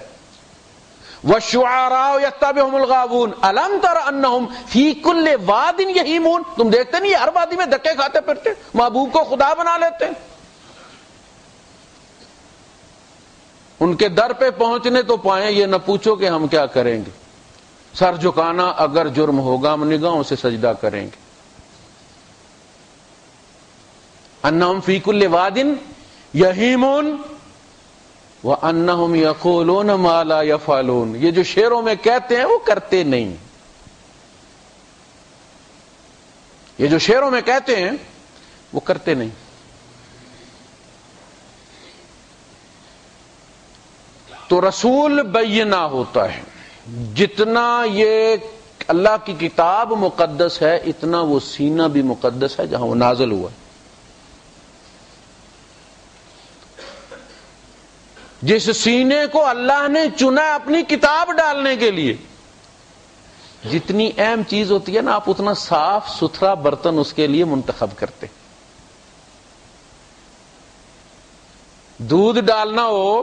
وَالشُّعَرَاءُ يَتَّبِعُهُمُ الْغَاوُونَ أَلَمْ تَرَ أَنَّهُمْ فِي كُلِّ وَادٍ يَهِيمُونَ. تم دیکھتے نہیں ہر وادی میں دھکے کھاتے پھرتے، محبوب کو خدا بنا لیتے ہیں. ان کے در پہ پہنچنے تو پائیں، یہ نہ پوچھو کہ ہم کیا کریں گے. سر جھکانا اگر جرم ہوگا ہم نگاہوں سے سجدہ کریں گے. أَنَّهُمْ فِي كُلِّ وَادٍ يَهِيمُونَ وَأَنَّهُمْ يَقُولُونَ مَا لَا يَفْعَلُونَ. یہ جو شعروں میں کہتے ہیں وہ کرتے نہیں. یہ جو شعروں میں کہتے ہیں وہ کرتے نہیں. تو رسول بینہ ہوتا ہے. جتنا یہ اللہ کی کتاب مقدس ہے اتنا وہ سینہ بھی مقدس ہے جہاں وہ نازل ہوا ہے. جس سینے کو اللہ نے چنا اپنی کتاب ڈالنے کے لیے، جتنی اہم چیز ہوتی ہے نا، آپ اتنا صاف ستھرا برتن اس کے لیے منتخب کرتے. دودھ ڈالنا ہو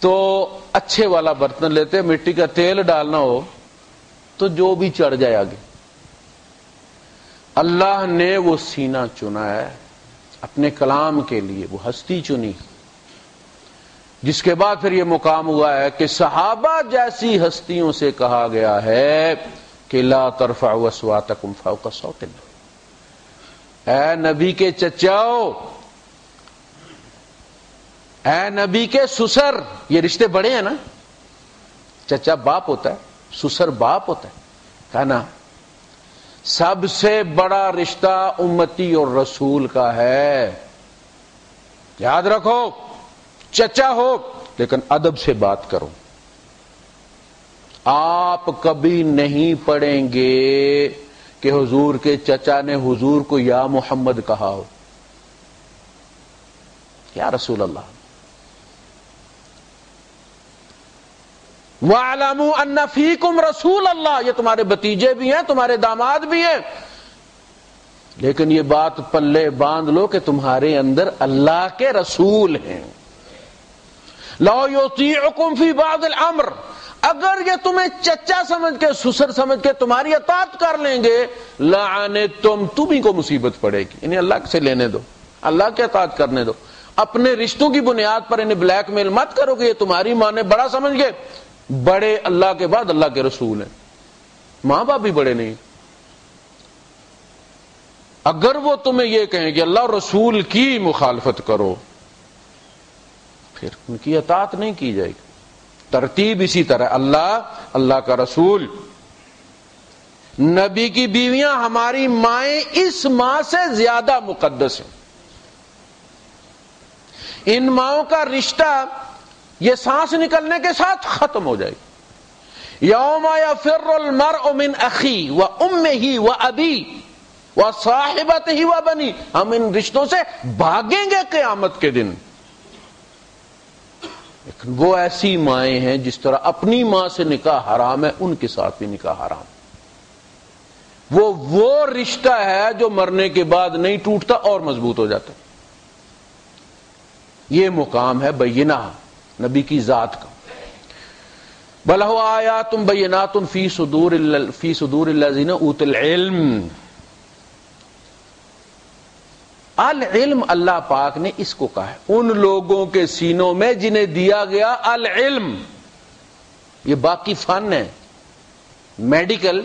تو اچھے والا برتن لیتے، مٹی کا تیل ڈالنا ہو تو جو بھی چڑھ جائے آگے. اللہ نے وہ سینہ چنا ہے اپنے کلام کے لیے، وہ ہستی چنی. جس کے بعد پھر یہ مقام ہوا ہے کہ صحابہ جیسی ہستیوں سے کہا گیا ہے کہ لا ترفعوا اصواتکم فوق صوت النبی، اے نبی کے چچاؤ، اے نبی کے سسر، یہ رشتے بڑے ہیں نا، چچا باپ ہوتا ہے، سسر باپ ہوتا ہے، کہا نا سب سے بڑا رشتہ امتی اور رسول کا ہے، یاد رکھو، چچا ہو لیکن ادب سے بات کرو۔ آپ کبھی نہیں پڑھیں گے کہ حضور کے چچا نے حضور کو یا محمد کہا ہو، یا رسول اللہ۔ وَاعْلَمُوا أَنَّ فِيكُمْ رَسُولَ اللَّهِ، یہ تمہارے بھتیجے بھی ہیں، تمہارے داماد بھی ہیں، لیکن یہ بات پلے باندھ لو کہ تمہارے اندر اللہ کے رسول ہیں۔ لَوْ يُطِيعُكُمْ فِي بَعْضِ الْأَمْرِ، اگر یہ تمہیں چچا سمجھ کے، سسر سمجھ کے تمہاری اطاعت کر لیں گے، لَعَنِتُمْ، تمہیں کو مصیبت پڑے گی، انہیں اللہ سے لینے دو، اللہ کے اطاعت کرنے دو۔ اپنے رشتوں کی بنیاد پر انہیں بلیک میل مت کرو کہ یہ تمہاری ماں نے بڑا سمجھ گئے، بڑے اللہ کے بعد اللہ کے رسول ہیں، ماں باپ بھی بڑے نہیں۔ اگر وہ تمہیں یہ کہیں کہ اللہ رسول کی مخالفت کرو، پھر ان کی اطاعت نہیں کی جائے گی۔ ترتیب اسی طرح، اللہ، اللہ کا رسول، نبی کی بیویاں، ہماری مائیں اس ماں سے زیادہ مقدس ہیں۔ ان ماؤں کا رشتہ یہ سانس نکلنے کے ساتھ ختم ہو جائے گی۔ یوم یفر المرء من اخیہ وامہ وابیہ وصاحبتہ وبنیہ، ہم ان رشتوں سے بھاگیں گے قیامت کے دن۔ لیکن وہ ایسی مائیں ہیں جس طرح اپنی ماں سے نکاح حرام ہے، ان کے ساتھ بھی نکاح حرام۔ وہ رشتہ ہے جو مرنے کے بعد نہیں ٹوٹتا اور مضبوط ہو جاتا۔ یہ مقام ہے بینہ نبی کی ذات کا۔ بل هو آیات بینات فی صدور الذین اوتوا العلم۔ العلم اللہ پاک نے اس کو کہا ہے ان لوگوں کے سینوں میں جنہیں دیا گیا العلم۔ یہ باقی فن ہے، میڈیکل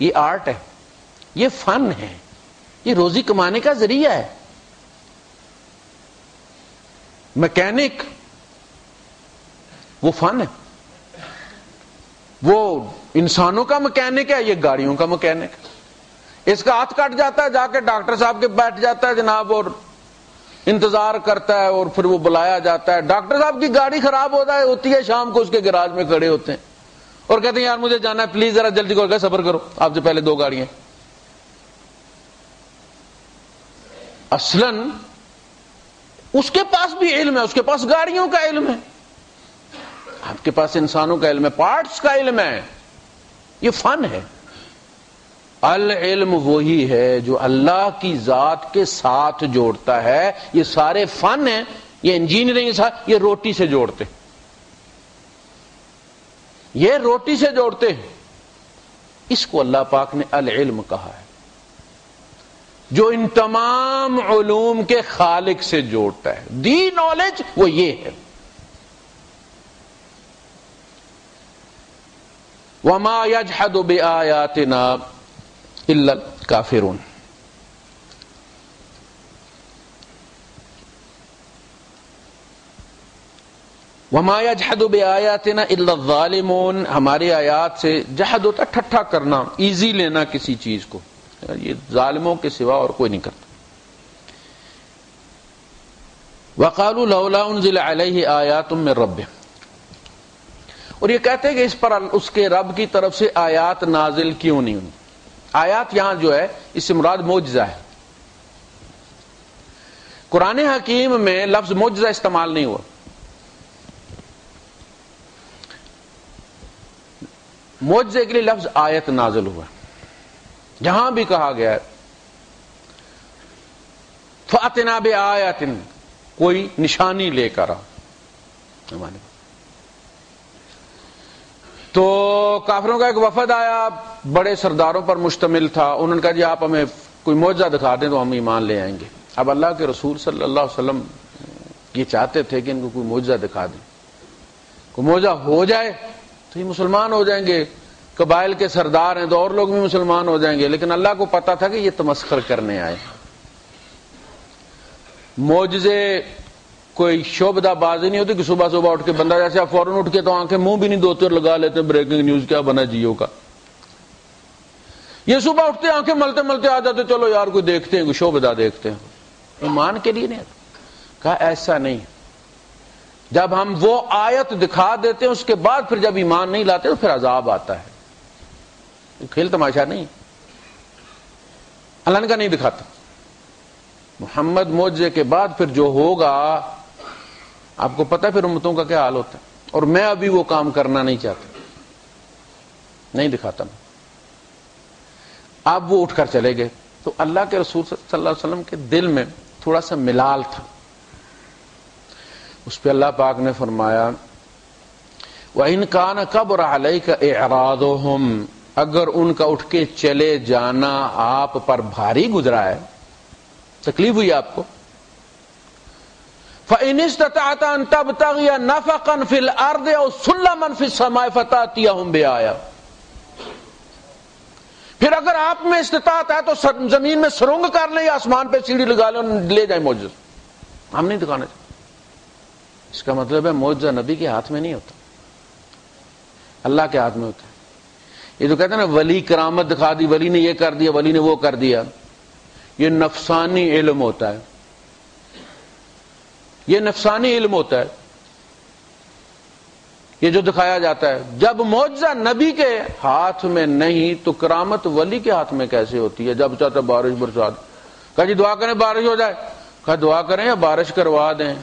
یہ آرٹ ہے، یہ فن ہے، یہ روزی کمانے کا ذریعہ ہے۔ میکینک وہ فن ہے، وہ انسانوں کا میکینک ہے، یہ گاڑیوں کا میکینک ہے۔ اس کا ہاتھ کٹ جاتا ہے، جا کے ڈاکٹر صاحب کے بیٹھ جاتا ہے جناب، اور انتظار کرتا ہے، اور پھر وہ بلایا جاتا ہے۔ ڈاکٹر صاحب کی گاڑی خراب ہوتی ہے، شام کو اس کے گراج میں کھڑے ہوتے ہیں اور کہتے ہیں یار مجھے جانا ہے، پلیز ذرا جلدی کر کے صبر کرو، آپ سے پہلے 2 گاڑیاں۔ اصلاً اس کے پاس بھی علم ہے، اس کے پاس گاڑیوں کا علم ہے، آپ کے پاس انسانوں کا علم ہے، پارٹس کا علم ہے، یہ فن ہے۔ العلم وہی ہے جو اللہ کی ذات کے ساتھ جوڑتا ہے۔ یہ سارے فن ہیں، یہ انجینئرنگ، یہ روٹی سے جوڑتے ہیں، یہ روٹی سے جوڑتے ہیں۔ اس کو اللہ پاک نے العلم کہا ہے، جو ان تمام علوم کے خالق سے جوڑتا ہے۔ دی نالج وہ یہ ہے۔ وما يجحد بآياتنا الا الكافرون۔ وما يجحد بآياتنا الا الظالمون، ہماری آیات سے جحد ہوتا ہے ٹھٹھا کرنا، ایزی لینا کسی چیز کو، یہ ظالموں کے سوا اور کوئی نہیں کرتا۔ وقالوا لولا انزل عليه آیات من ربه، اور یہ کہتے ہیں کہ اس پر اس کے رب کی طرف سے آیات نازل کیوں نہیں ہوئی۔ آیات یہاں جو ہے اس سے مراد معجزہ ہے۔ قرآن حکیم میں لفظ معجزہ استعمال نہیں ہوا، معجزے کے لیے لفظ آیت نازل ہوا۔ جہاں بھی کہا گیا ہے فَأْتِنَا بِآیَةٍ، کوئی نشانی لے کر آ ہمارے۔ تو کافروں کا ایک وفد آیا، بڑے سرداروں پر مشتمل تھا، انہوں نے کہا جی آپ ہمیں کوئی معجزہ دکھا دیں تو ہم ایمان لے آئیں گے۔ اب اللہ کے رسول صلی اللہ علیہ وسلم یہ چاہتے تھے کہ ان کو کوئی معجزہ دکھا دیں۔ کو موجہ ہو جائے تو یہ مسلمان ہو جائیں گے، قبائل کے سردار ہیں تو اور لوگ بھی مسلمان ہو جائیں گے، لیکن اللہ کو پتا تھا کہ یہ تمسخر کرنے آئے۔ معجزے کوئی شعبدہ بازی نہیں ہوتی کہ صبح صبح اٹھ کے بندہ جیسے آپ فوراً اٹھ کے تو آنکھیں منہ بھی نہیں دھوتے اور لگا لیتے بریکنگ نیوز کیا بنا جیو کا۔ یہ صبح اٹھتے آنکھیں ملتے ملتے آ جاتے چلو یار کوئی دیکھتے ہیں، کوئی شعبدہ دیکھتے ہیں، ایمان کے لیے نہیں۔ کہا ایسا نہیں، جب ہم وہ آیت دکھا دیتے ہیں اس کے بعد پھر جب ایمان نہیں لاتے تو پھر عذاب آتا ہے، کھیل تماشا نہیں۔ اللہ نے کہا نہیں دکھاتا، محمد معجزے کے بعد پھر جو ہوگا آپ کو پتہ ہے پھر امتوں کا کیا حال ہوتا ہے، اور میں ابھی وہ کام کرنا نہیں چاہتا، نہیں دکھاتا میں۔ اب وہ اٹھ کر چلے گئے تو اللہ کے رسول صلی اللہ علیہ وسلم کے دل میں تھوڑا سا ملال تھا، اس پہ اللہ پاک نے فرمایا وَإِن كَانَ كَبُرَ عَلَيْكَ إِعْرَاضُهُمْ، اگر ان کا اٹھ کے چلے جانا آپ پر بھاری گزرا ہے، تکلیف ہوئی آپ کو، فَإِنِ اسْتَطَعْتَ أَن تَبْتَغِيَ نَفَقًا فِي الْأَرْضِ أَوْ سُلَّمًا فِي السَّمَاءِ فَتَأْتِيَهُم بِآيَةٍ، پھر اگر آپ میں استطاعت ہے تو زمین میں سرنگ کر لیں یا آسمان پہ سیڑھی لگا لیں، لے جائیں معجزہ، ہم نہیں دکھانا چاہتے۔ اس کا مطلب ہے معجزہ نبی کے ہاتھ میں نہیں ہوتا، اللہ کے ہاتھ میں ہوتا ہے۔ یہ جو کہتے ہیں نا ولی کرامت دکھا دی، ولی نے یہ کر دیا، ولی نے وہ کر دیا، یہ نفسانی علم ہوتا ہے، یہ نفسانی علم ہوتا ہے، یہ جو دکھایا جاتا ہے۔ جب معجزہ نبی کے ہاتھ میں نہیں تو کرامت ولی کے ہاتھ میں کیسے ہوتی ہے؟ جب چاہتا بارش برسات، کہا جی دعا کریں بارش ہو جائے، کہا دعا کریں یا بارش کروا دیں،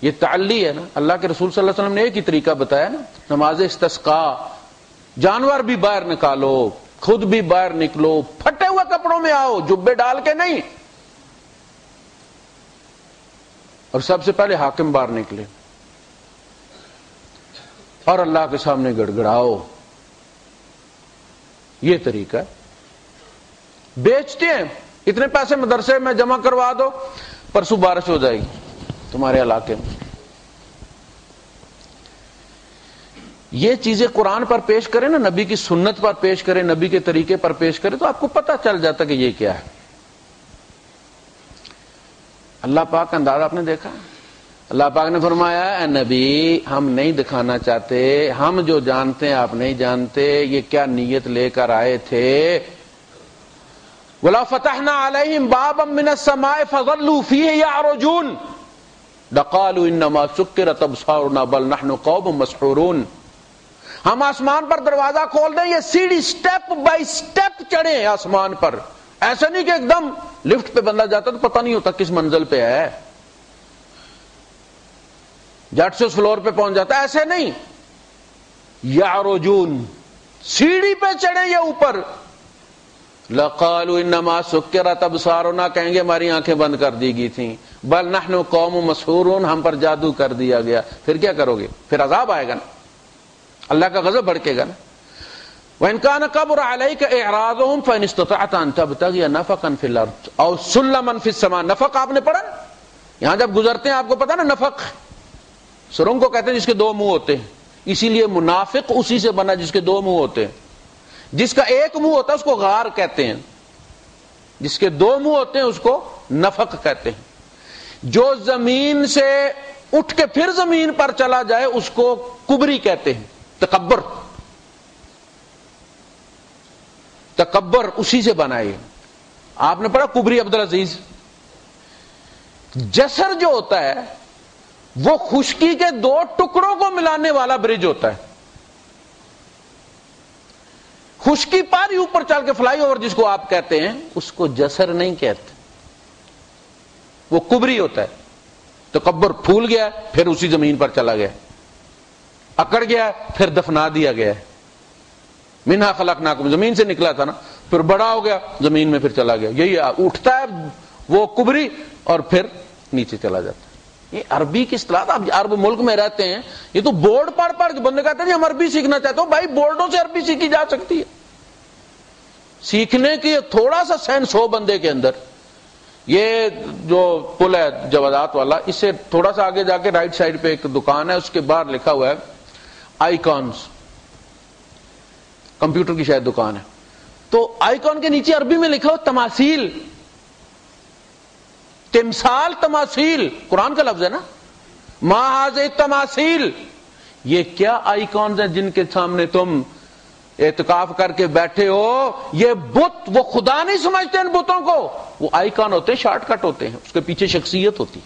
یہ تعلی ہے نا۔ اللہ کے رسول صلی اللہ علیہ وسلم نے ایک ہی طریقہ بتایا نا، نماز استسقاء، جانور بھی باہر نکالو، خود بھی باہر نکلو، پھٹے ہوئے کپڑوں میں آؤ، جبے ڈال کے نہیں، اور سب سے پہلے حاکم باہر نکلے اور اللہ کے سامنے گڑ گڑاؤ، یہ طریقہ ہے۔ بیچتے ہیں، اتنے پیسے مدرسے میں جمع کروا دو، پرسوں بارش ہو جائے گی تمہارے علاقے میں۔ یہ چیزیں قرآن پر پیش کریں نا، نبی کی سنت پر پیش کریں، نبی کے طریقے پر پیش کریں تو آپ کو پتہ چل جاتا کہ یہ کیا ہے۔ اللہ پاک کا انداز آپ نے دیکھا، اللہ پاک نے فرمایا اے نبی ہم نہیں دکھانا چاہتے، ہم جو جانتے ہیں آپ نہیں جانتے، یہ کیا نیت لے کر آئے تھے۔ وَلَا فَتَحْنَا عَلَيْهِمْ بَابًا مِّنَ السَّمَاءِ فَظَلُّوا فِيهِ يَعْرُجُونَ لَقَالُوا إِنَّمَا سُكِّرَتْ أَبْصَارُنَا بَلْ نَحْنُ قَوْمٌ مَسْحُورُونَ، ہم آسمان پر دروازہ کھول دیں، یہ سیڑھی سٹیپ بائی سٹیپ چڑھیں آسمان پر، ایسا نہیں کہ ایک دم لفٹ پہ بندہ جاتا تو پتہ نہیں ہوتا کس منزل پہ ہے، جٹ سے اس فلور پہ پہنچ جاتا، ایسے نہیں، یعرجون، سیڑھی پہ چڑھیں یہ اوپر، لقالوا انما سکرت ابصارنا، کہیں گے ہماری آنکھیں بند کر دی گئی تھیں، بل نحن قوم مسحورون، ہم پر جادو کر دیا گیا۔ پھر کیا کرو گے؟ پھر عذاب آئے گا نا، اللہ کا غضب بھڑکے گا نا۔ وَإِن كَانَ كَبُرَ عَلَيْكَ إِعْرَاضُهُمْ فَإِنِ اسْتَطَعْتَ أَن تَبْتَغِيَ نَفَقًا فِي الْأَرْضِ أَوْ سُلَّمًا فِي السَّمَاءِ، نفق آپ نے پڑھا نا؟ یہاں جب گزرتے ہیں آپ کو پتا نا نفق سرنگ کو کہتے ہیں جس کے دو منہ ہوتے ہیں، اسی لیے منافق اسی سے بنا جس کے دو منہ ہوتے ہیں، جس کا ایک منہ ہوتا ہے اس کو غار کہتے ہیں، جس کے دو منہ ہوتے ہیں اس کو نفق کہتے ہیں، جو زمین سے اٹھ کے پھر زمین پر چلا جائے اس کو کبری کہتے ہیں، تکبر، تکبر اسی سے بنا ہے۔ آپ نے پڑھا کبری عبدالعزیز، جسر جو ہوتا ہے وہ خشکی کے دو ٹکڑوں کو ملانے والا برج ہوتا ہے، خشکی پاری اوپر چل کے فلائی اوور جس کو آپ کہتے ہیں اس کو جسر نہیں کہتے، وہ کبری ہوتا ہے۔ تکبر پھول گیا پھر اسی زمین پر چلا گیا، اکڑ گیا پھر دفنا دیا گیا، منہا خلقناکم، زمین سے نکلا تھا نا، پھر بڑا ہو گیا زمین میں پھر چلا گیا، یہی اٹھتا ہے وہ کبری اور پھر نیچے چلا جاتا ہے۔ یہ عربی کی اصطلاح، آپ عرب ملک میں رہتے ہیں، یہ تو بورڈ پڑھ پڑھ کے بندے کہتے ہیں ہم عربی سیکھنا چاہتے ہو، بھائی بورڈوں سے عربی سیکھی جا سکتی ہے، سیکھنے کی تھوڑا سا سینس ہو بندے کے اندر یہ جو پل ہے جوادات والا، اس سے تھوڑا سا آگے جا کے رائٹ سائڈ پہ ایک دکان ہے، اس کے باہر لکھا ہوا ہے آئیکونز، کمپیوٹر کی شاید دکان ہے، تو آئیکن کے نیچے عربی میں لکھا ہو تماثیل، تمثال، تماثیل، قرآن کا لفظ ہے نا، ما ھذہ تماثیل، یہ کیا آئیکونز ہیں جن کے سامنے تم اعتکاف کر کے بیٹھے ہو؟ یہ بت، وہ خدا نہیں سمجھتے ان بتوں کو، وہ آئیکن ہوتے ہیں، شارٹ کٹ ہوتے ہیں، اس کے پیچھے شخصیت ہوتی،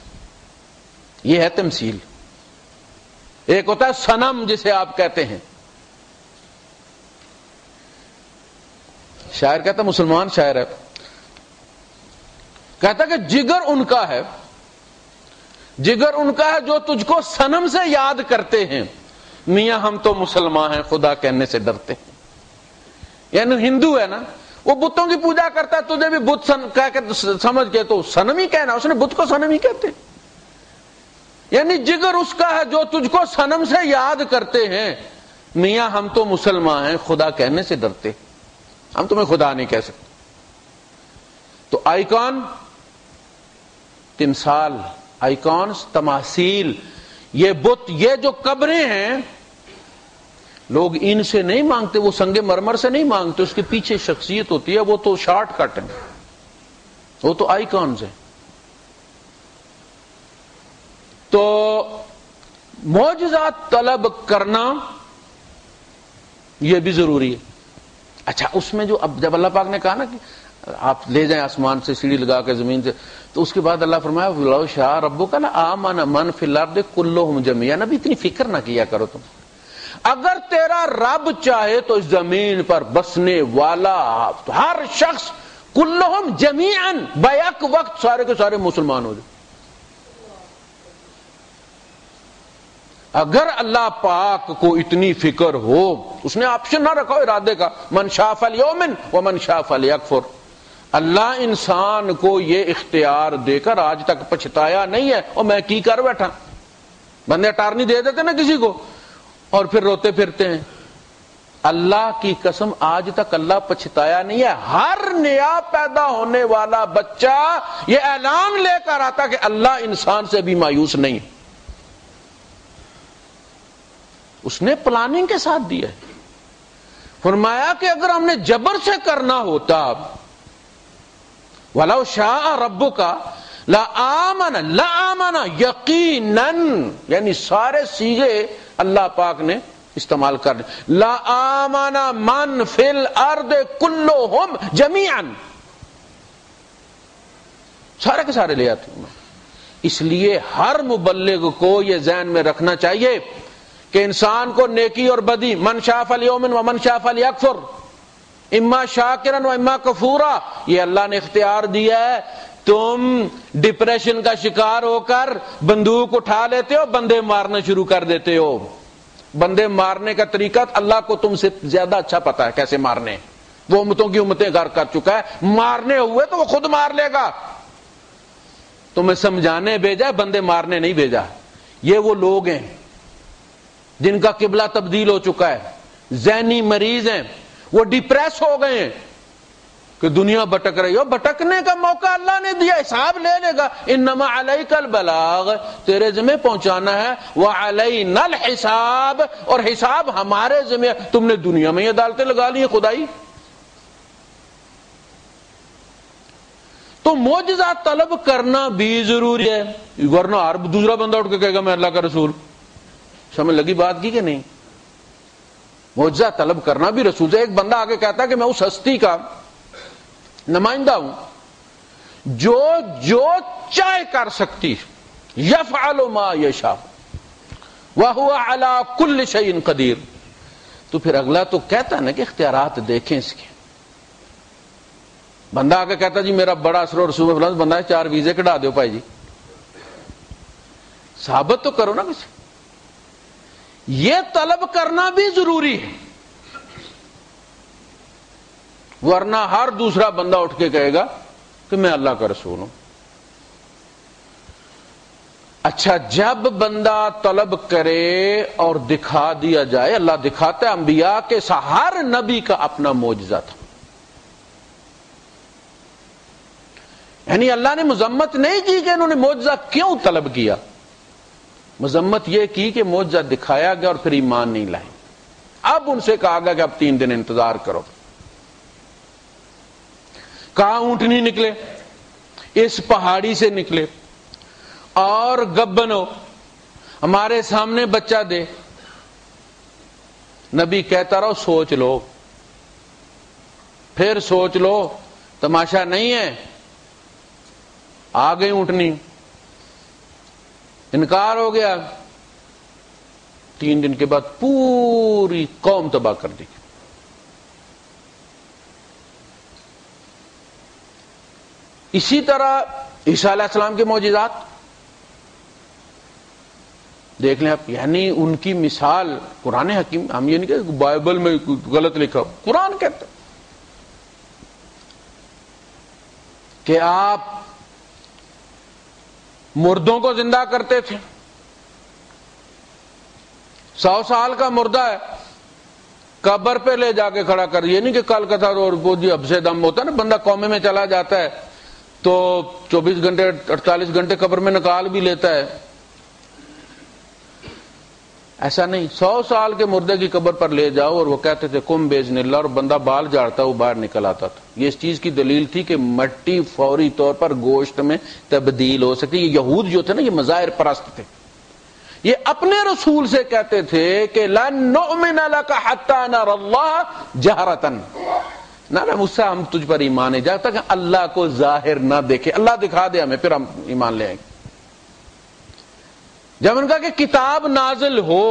یہ ہے تمثیل۔ ایک ہوتا ہے صنم جسے آپ کہتے ہیں، شاعر کہتا ہے، مسلمان شاعر ہے، کہتا کہ جگر ان کا ہے، جگر ان کا ہے جو تجھ کو صنم سے یاد کرتے ہیں، میاں ہم تو مسلمان ہیں خدا کہنے سے ڈرتے ہیں۔ یعنی ہندو ہے نا، وہ بتوں کی پوجا کرتا ہے، تجھے بھی بت کہہ کے سمجھ کے تو صنم ہی کہنا، اس نے بت کو صنم ہی کہتے ہیں۔ یعنی جگر اس کا ہے جو تجھ کو صنم سے یاد کرتے ہیں، میاں ہم تو مسلمان ہیں خدا کہنے سے ڈرتے، ہم تمہیں خدا نہیں کہہ سکتے۔ تو آئیکن، تمثال، آئیکونز، تماثیل، یہ بت، یہ جو قبریں ہیں، لوگ ان سے نہیں مانگتے، وہ سنگ مرمر سے نہیں مانگتے، اس کے پیچھے شخصیت ہوتی ہے، وہ تو شارٹ کٹ ہے، وہ تو آئیکونز ہیں۔ تو معجزات طلب کرنا یہ بھی ضروری ہے۔ اچھا، اس میں جو اب جب اللہ پاک نے کہا نا کہ آپ لے جائیں آسمان سے سیڑھی لگا کے زمین سے، تو اس کے بعد اللہ فرمایا وَلَوْ شَاءَ رَبُّكَ لَآمَنَ مَنْ فِي الْأَرْضِ كُلُّهُمْ جَمِيعًا۔ نبی اتنی فکر نہ کیا کرو تم، اگر تیرا رب چاہے تو اس زمین پر بسنے والا ہر شخص کلہم جمیعاً بیک وقت سارے کے سارے مسلمان ہو جائے۔ اگر اللہ پاک کو اتنی فکر ہو، اس نے آپشن نہ رکھا ارادے کا، من شاء فلیؤمن ومن شاء فلیکفر، اللہ انسان کو یہ اختیار دے کر آج تک پچھتایا نہیں ہے، اور میں کی کر بیٹھا، بندے اٹارنی دے دیتے نا کسی کو اور پھر روتے پھرتے ہیں، اللہ کی قسم آج تک اللہ پچھتایا نہیں ہے۔ ہر نیا پیدا ہونے والا بچہ یہ اعلان لے کر آتا کہ اللہ انسان سے بھی مایوس نہیں، اس نے پلاننگ کے ساتھ دیا ہے۔ فرمایا کہ اگر ہم نے جبر سے کرنا ہوتا، وَلَوْ شَاءَ رَبُّكَ لَآمَنَ یقیناً، یعنی سارے صیغے اللہ پاک نے استعمال کر لیں، لَآمَنَ مَنْ فِي الْأَرْضِ كُلُّهُمْ جَمِيعًا، سارے کے سارے لے آتے ہیں۔ اس لیے ہر مبلغ کو یہ ذہن میں رکھنا چاہیے کہ انسان کو نیکی اور بدی، من شاء فلیؤمن ومن شاء فلیکفر، اما شاکرا و اما کفورا، یہ اللہ نے اختیار دیا ہے۔ تم ڈپریشن کا شکار ہو کر بندوق اٹھا لیتے ہو، بندے مارنا شروع کر دیتے ہو۔ بندے مارنے کا طریقہ اللہ کو تم سے زیادہ اچھا پتا ہے کیسے مارنے، وہ امتوں کی امتیں غرق کر چکا ہے، مارنے ہوئے تو وہ خود مار لے گا، تمہیں سمجھانے بھیجا، بندے مارنے نہیں بھیجا۔ یہ وہ لوگ ہیں جن کا قبلہ تبدیل ہو چکا ہے، ذہنی مریض ہیں، وہ ڈپریس ہو گئے ہیں کہ دنیا بھٹک رہی ہو، بھٹکنے کا موقع اللہ نے دیا، حساب لے لے گا، انما علیک البلاغ، تیرے ذمہ پہنچانا ہے، وعلینا الحساب، اور حساب ہمارے ذمہ۔ تم نے دنیا میں یہ عدالتیں لگا لی ہیں خدائی، تو معجزات طلب کرنا بھی ضروری ہے، ورنہ ہر دوسرا بندہ اٹھ کے کہے گا میں اللہ کا رسول۔ سمجھ لگی بات کی کہ نہیں؟ معجزہ طلب کرنا بھی رسول سے۔ ایک بندہ آگے کہتا ہے کہ میں اس ہستی کا نمائندہ ہوں جو چاہے کر سکتی، یفعل ما یشاء وہو علی کل شیء قدیر۔ تو پھر اگلا تو کہتا ہے نا کہ اختیارات دیکھیں اس کے۔ بندہ آگے کہتا جی میرا بڑا اثر و رسوخ فلاں بندہ ہے، 4 ویزے کٹا دو بھائی جی، ثابت تو کرو نا کچھ۔ یہ طلب کرنا بھی ضروری ہے، ورنہ ہر دوسرا بندہ اٹھ کے کہے گا کہ میں اللہ کا رسول ہوں۔ اچھا، جب بندہ طلب کرے اور دکھا دیا جائے، اللہ دکھاتا ہے، انبیاء کے ہر نبی کا اپنا معجزہ تھا۔ یعنی اللہ نے مذمت نہیں کی کہ انہوں نے معجزہ کیوں طلب کیا، مذمت یہ کی کہ معجزہ دکھایا گیا اور پھر ایمان نہیں لائے. اب ان سے کہا گیا کہ اب 3 دن انتظار کرو. کہاں اونٹنی نکلے، اس پہاڑی سے نکلے، اور گبنو ہمارے سامنے بچہ دے. نبی کہتا رہو سوچ لو، پھر سوچ لو، تماشا نہیں ہے. آ گئی اونٹنی، انکار ہو گیا. 3 دن کے بعد پوری قوم تباہ کر دی. اسی طرح عیسیٰ علیہ السلام کے معجزات دیکھ لیں آپ. یعنی ان کی مثال قرآن حکیم، ہم یہ نہیں کہتے بائبل میں غلط لکھا، قرآن کہتا کہ آپ مردوں کو زندہ کرتے تھے. 100 سال کا مردہ ہے، قبر پہ لے جا کے کھڑا کر. یہ نہیں کہ کل کا تھا اور وہ جو اب سے دم ہوتا ہے نا، بندہ قومے میں چلا جاتا ہے تو 24 گھنٹے 48 گھنٹے قبر میں نکال بھی لیتا ہے. ایسا نہیں، 100 سال کے مردے کی قبر پر لے جاؤ اور وہ کہتے تھے کم باذن اللہ، اور بندہ بال جاڑتا وہ باہر نکل آتا تھا. یہ اس چیز کی دلیل تھی کہ مٹی فوری طور پر گوشت میں تبدیل ہو سکتی. یہ یہود جو تھے نا، یہ مظاہر پرست تھے. یہ اپنے رسول سے کہتے تھے کہ لن نؤمن لک حتی نری اللہ جہرۃ، نہ موسیٰ ہم تجھ پر ایمان نہیں، جب تک اللہ کو ظاہر نہ دیکھے. اللہ دکھا دے ہمیں، پھر ہم ایمان لے آئیں گے. جب ان کا کہ کتاب نازل ہو،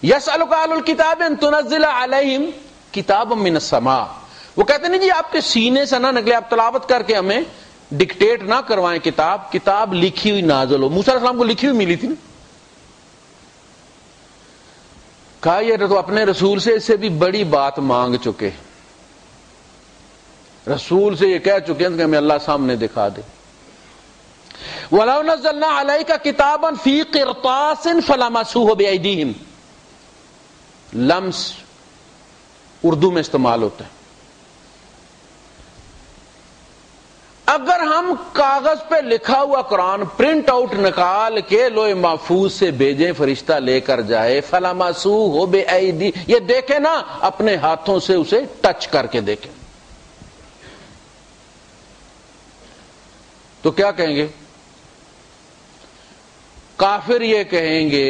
یسألک اہل الکتاب ان تنزل علیہم کتابا من السماء، وہ کہتے نہیں جی آپ کے سینے سے نہ نکلے، آپ تلاوت کر کے ہمیں ڈکٹیٹ نہ کروائیں کتاب، کتاب لکھی ہوئی نازل ہو. موسیٰ علیہ السلام کو لکھی ہوئی ملی تھی نا. کہا یہ تو اپنے رسول سے اس سے بھی بڑی بات مانگ چکے، رسول سے یہ کہہ چکے ہیں کہ ہمیں اللہ سامنے دکھا دے. وَلَوْ نَزَّلْنَا عَلَيْكَ كِتَابًا فِي قِرْطَاسٍ فَلَمَسُوهُ بِأَيْدِيهِمْ، لمس اردو میں استعمال ہوتا ہے. اگر ہم کاغذ پہ لکھا ہوا قرآن پرنٹ آؤٹ نکال کے لوح محفوظ سے بھیجیں، فرشتہ لے کر جائے، فَلَمَسُوهُ بِأَيْدِيهِمْ، یہ دیکھیں نا، اپنے ہاتھوں سے اسے ٹچ کر کے دیکھیں، تو کیا کہیں گے؟ کافر یہ کہیں گے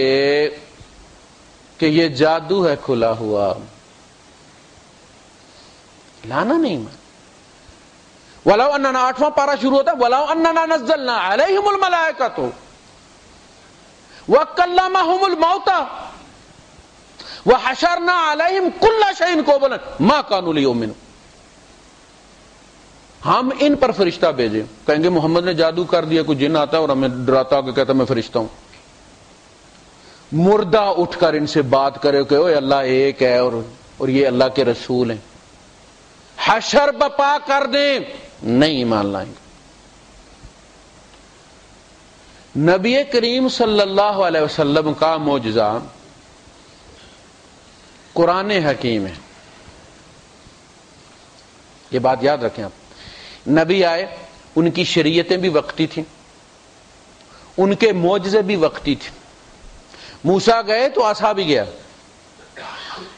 کہ یہ جادو ہے کھلا ہوا، لانا نہیں میں. وَلَوْ أَنَّنَا 8واں پارہ شروع ہوتا ہے وَلَوْ أَنَّنَا نَزَّلْنَا عَلَيْهِمُ الْمَلَائِكَةُ وَكَلَّمَهُمُ الْمَوْتَى وَحَشَرْنَا عَلَيْهِمْ كُلَّ شَيْءٍ قُبُلًا مَا كَانُوا لِيُؤْمِنُوا. ہم ان پر فرشتہ بھیجیں، کہیں گے محمد نے جادو کر دیا، کوئی جن آتا ہے اور ہمیں ڈراتا ہو کہ کہتا میں فرشتہ ہوں. مردہ اٹھ کر ان سے بات کرے کہ اوے اللہ ایک ہے اور یہ اللہ کے رسول ہیں. حشر بپا کر دیں، نہیں ایمان لائیں گے. نبی کریم صلی اللہ علیہ وسلم کا معجزہ قرآن حکیم ہے. یہ بات یاد رکھیں آپ. نبی آئے، ان کی شریعتیں بھی وقتی تھیں، ان کے معجزے بھی وقتی تھے. موسیٰ گئے تو عصا بھی گیا،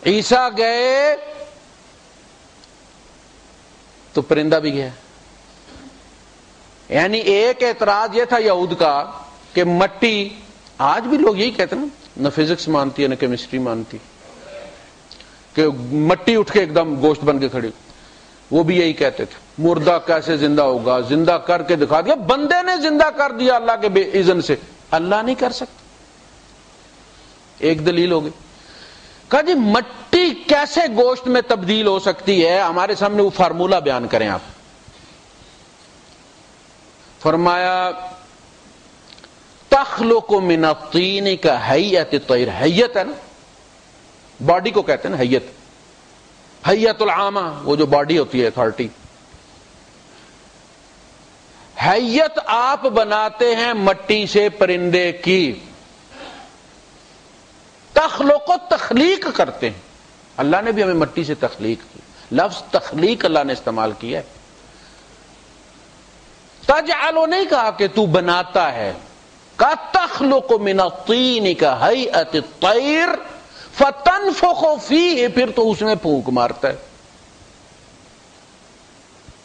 عیسیٰ گئے تو پرندہ بھی گیا. یعنی ایک اعتراض یہ تھا یہود کا کہ مٹی، آج بھی لوگ یہی کہتے ہیں نہ فزکس مانتی ہے نہ کیمسٹری مانتی، کہ مٹی اٹھ کے ایک دم گوشت بن کے کھڑی. وہ بھی یہی کہتے تھے مردہ کیسے زندہ ہوگا، زندہ کر کے دکھا دیا. بندے نے زندہ کر دیا اللہ کے بے اذن سے، اللہ نہیں کر سکتا. ایک دلیل ہوگی. کہا جی مٹی کیسے گوشت میں تبدیل ہو سکتی ہے، ہمارے سامنے وہ فارمولہ بیان کریں آپ. فرمایا تخلق من الطین کا حیت الطیر، حیت ہے نا، باڈی کو کہتے ہیں نا حیت، حیت العامہ وہ جو باڈی ہوتی ہے اتھارٹی. حیت آپ بناتے ہیں مٹی سے پرندے کی، تخلق و تخلیق کرتے ہیں. اللہ نے بھی ہمیں مٹی سے تخلیق کی. لفظ تخلیق اللہ نے استعمال کیا ہے. تجعلو نہیں کہا کہ تو بناتا ہے، کا تخلق من الطین کا ہیئت الطیر فتنفخ فیہ، پھر تو اس میں پھونک مارتا ہے،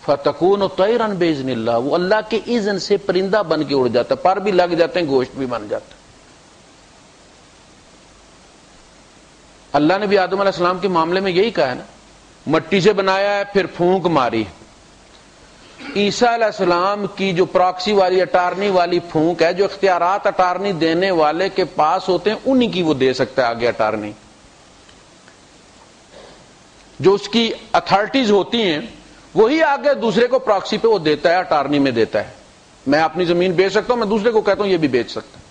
فتکون طیرا باذن اللہ، وہ اللہ کے اذن سے پرندہ بن کے اڑ جاتا ہے، پر بھی لگ جاتے ہیں، گوشت بھی بن جاتا ہے۔ اللہ نے بھی آدم علیہ السلام کے معاملے میں یہی کہا ہے نا، مٹی سے بنایا ہے پھر پھونک ماری۔ عیسیٰ علیہ السلام کی جو پراکسی والی اٹارنی والی پھونک ہے، جو اختیارات اٹارنی دینے والے کے پاس ہوتے ہیں انہی کی وہ دے سکتا ہے آگے اٹارنی، جو اس کی اتھارٹیز ہوتی ہیں وہی آگے دوسرے کو پراکسی پہ وہ دیتا ہے، اٹارنی میں دیتا ہے۔ میں اپنی زمین بیچ سکتا ہوں، میں دوسرے کو کہتا ہوں یہ بھی بیچ سکتا ہوں۔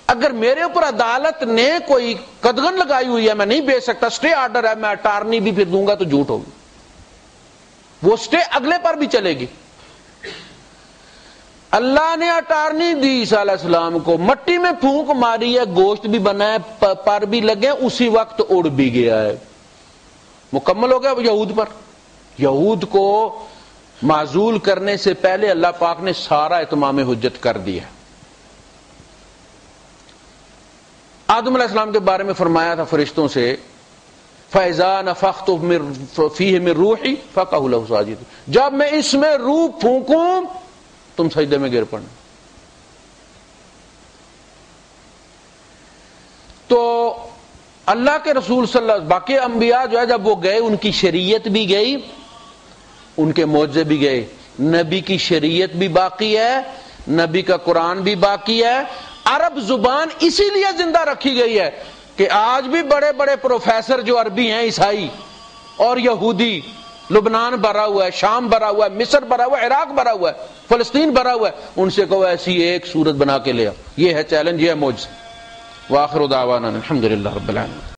اگر میرے اوپر عدالت نے کوئی قدغن لگائی ہوئی ہے میں نہیں بیچ سکتا، سٹے آرڈر ہے، میں اٹارنی بھی پھر دوں گا تو جھوٹ ہوگی، وہ سٹے اگلے پر بھی چلے گی۔ اللہ نے اٹارنی دی عیسیٰ علیہ السلام کو، مٹی میں پھونک ماری ہے، گوشت بھی بنا ہے، پر بھی لگے، اسی وقت اڑ بھی گیا ہے، مکمل ہو گیا یہود پر۔ یہود کو معزول کرنے سے پہلے اللہ پاک نے سارا اتمام حجت کر دیا۔ آدم علیہ السلام کے بارے میں فرمایا تھا فرشتوں سے، فَإِذَا نَفَخْتُ فِيهِ مِن رُوحِي فَقَعُوا لَهُ سَاجِدِينَ، جب میں اس میں روح پھونکوں تم سجدے میں گر پڑنا۔ تو اللہ کے رسول صلی اللہ علیہ وسلم، باقی انبیاء جو ہے جب وہ گئے ان کی شریعت بھی گئی، ان کے معجزے بھی گئے، نبی کی شریعت بھی باقی ہے، نبی کا قرآن بھی باقی ہے۔ عرب زبان اسی لیے زندہ رکھی گئی ہے کہ آج بھی بڑے بڑے پروفیسر جو عربی ہیں، عیسائی اور یہودی، لبنان بھرا ہوا ہے، شام بھرا ہوا ہے، مصر بھرا ہوا ہے، عراق بھرا ہوا ہے، فلسطین بھرا ہوا ہے، ان سے کہو ایسی ایک صورت بنا کے لے آؤ، یہ ہے چیلنج، یہ ہے معجزہ۔ وآخر دعوانا الحمدللہ رب العالمین۔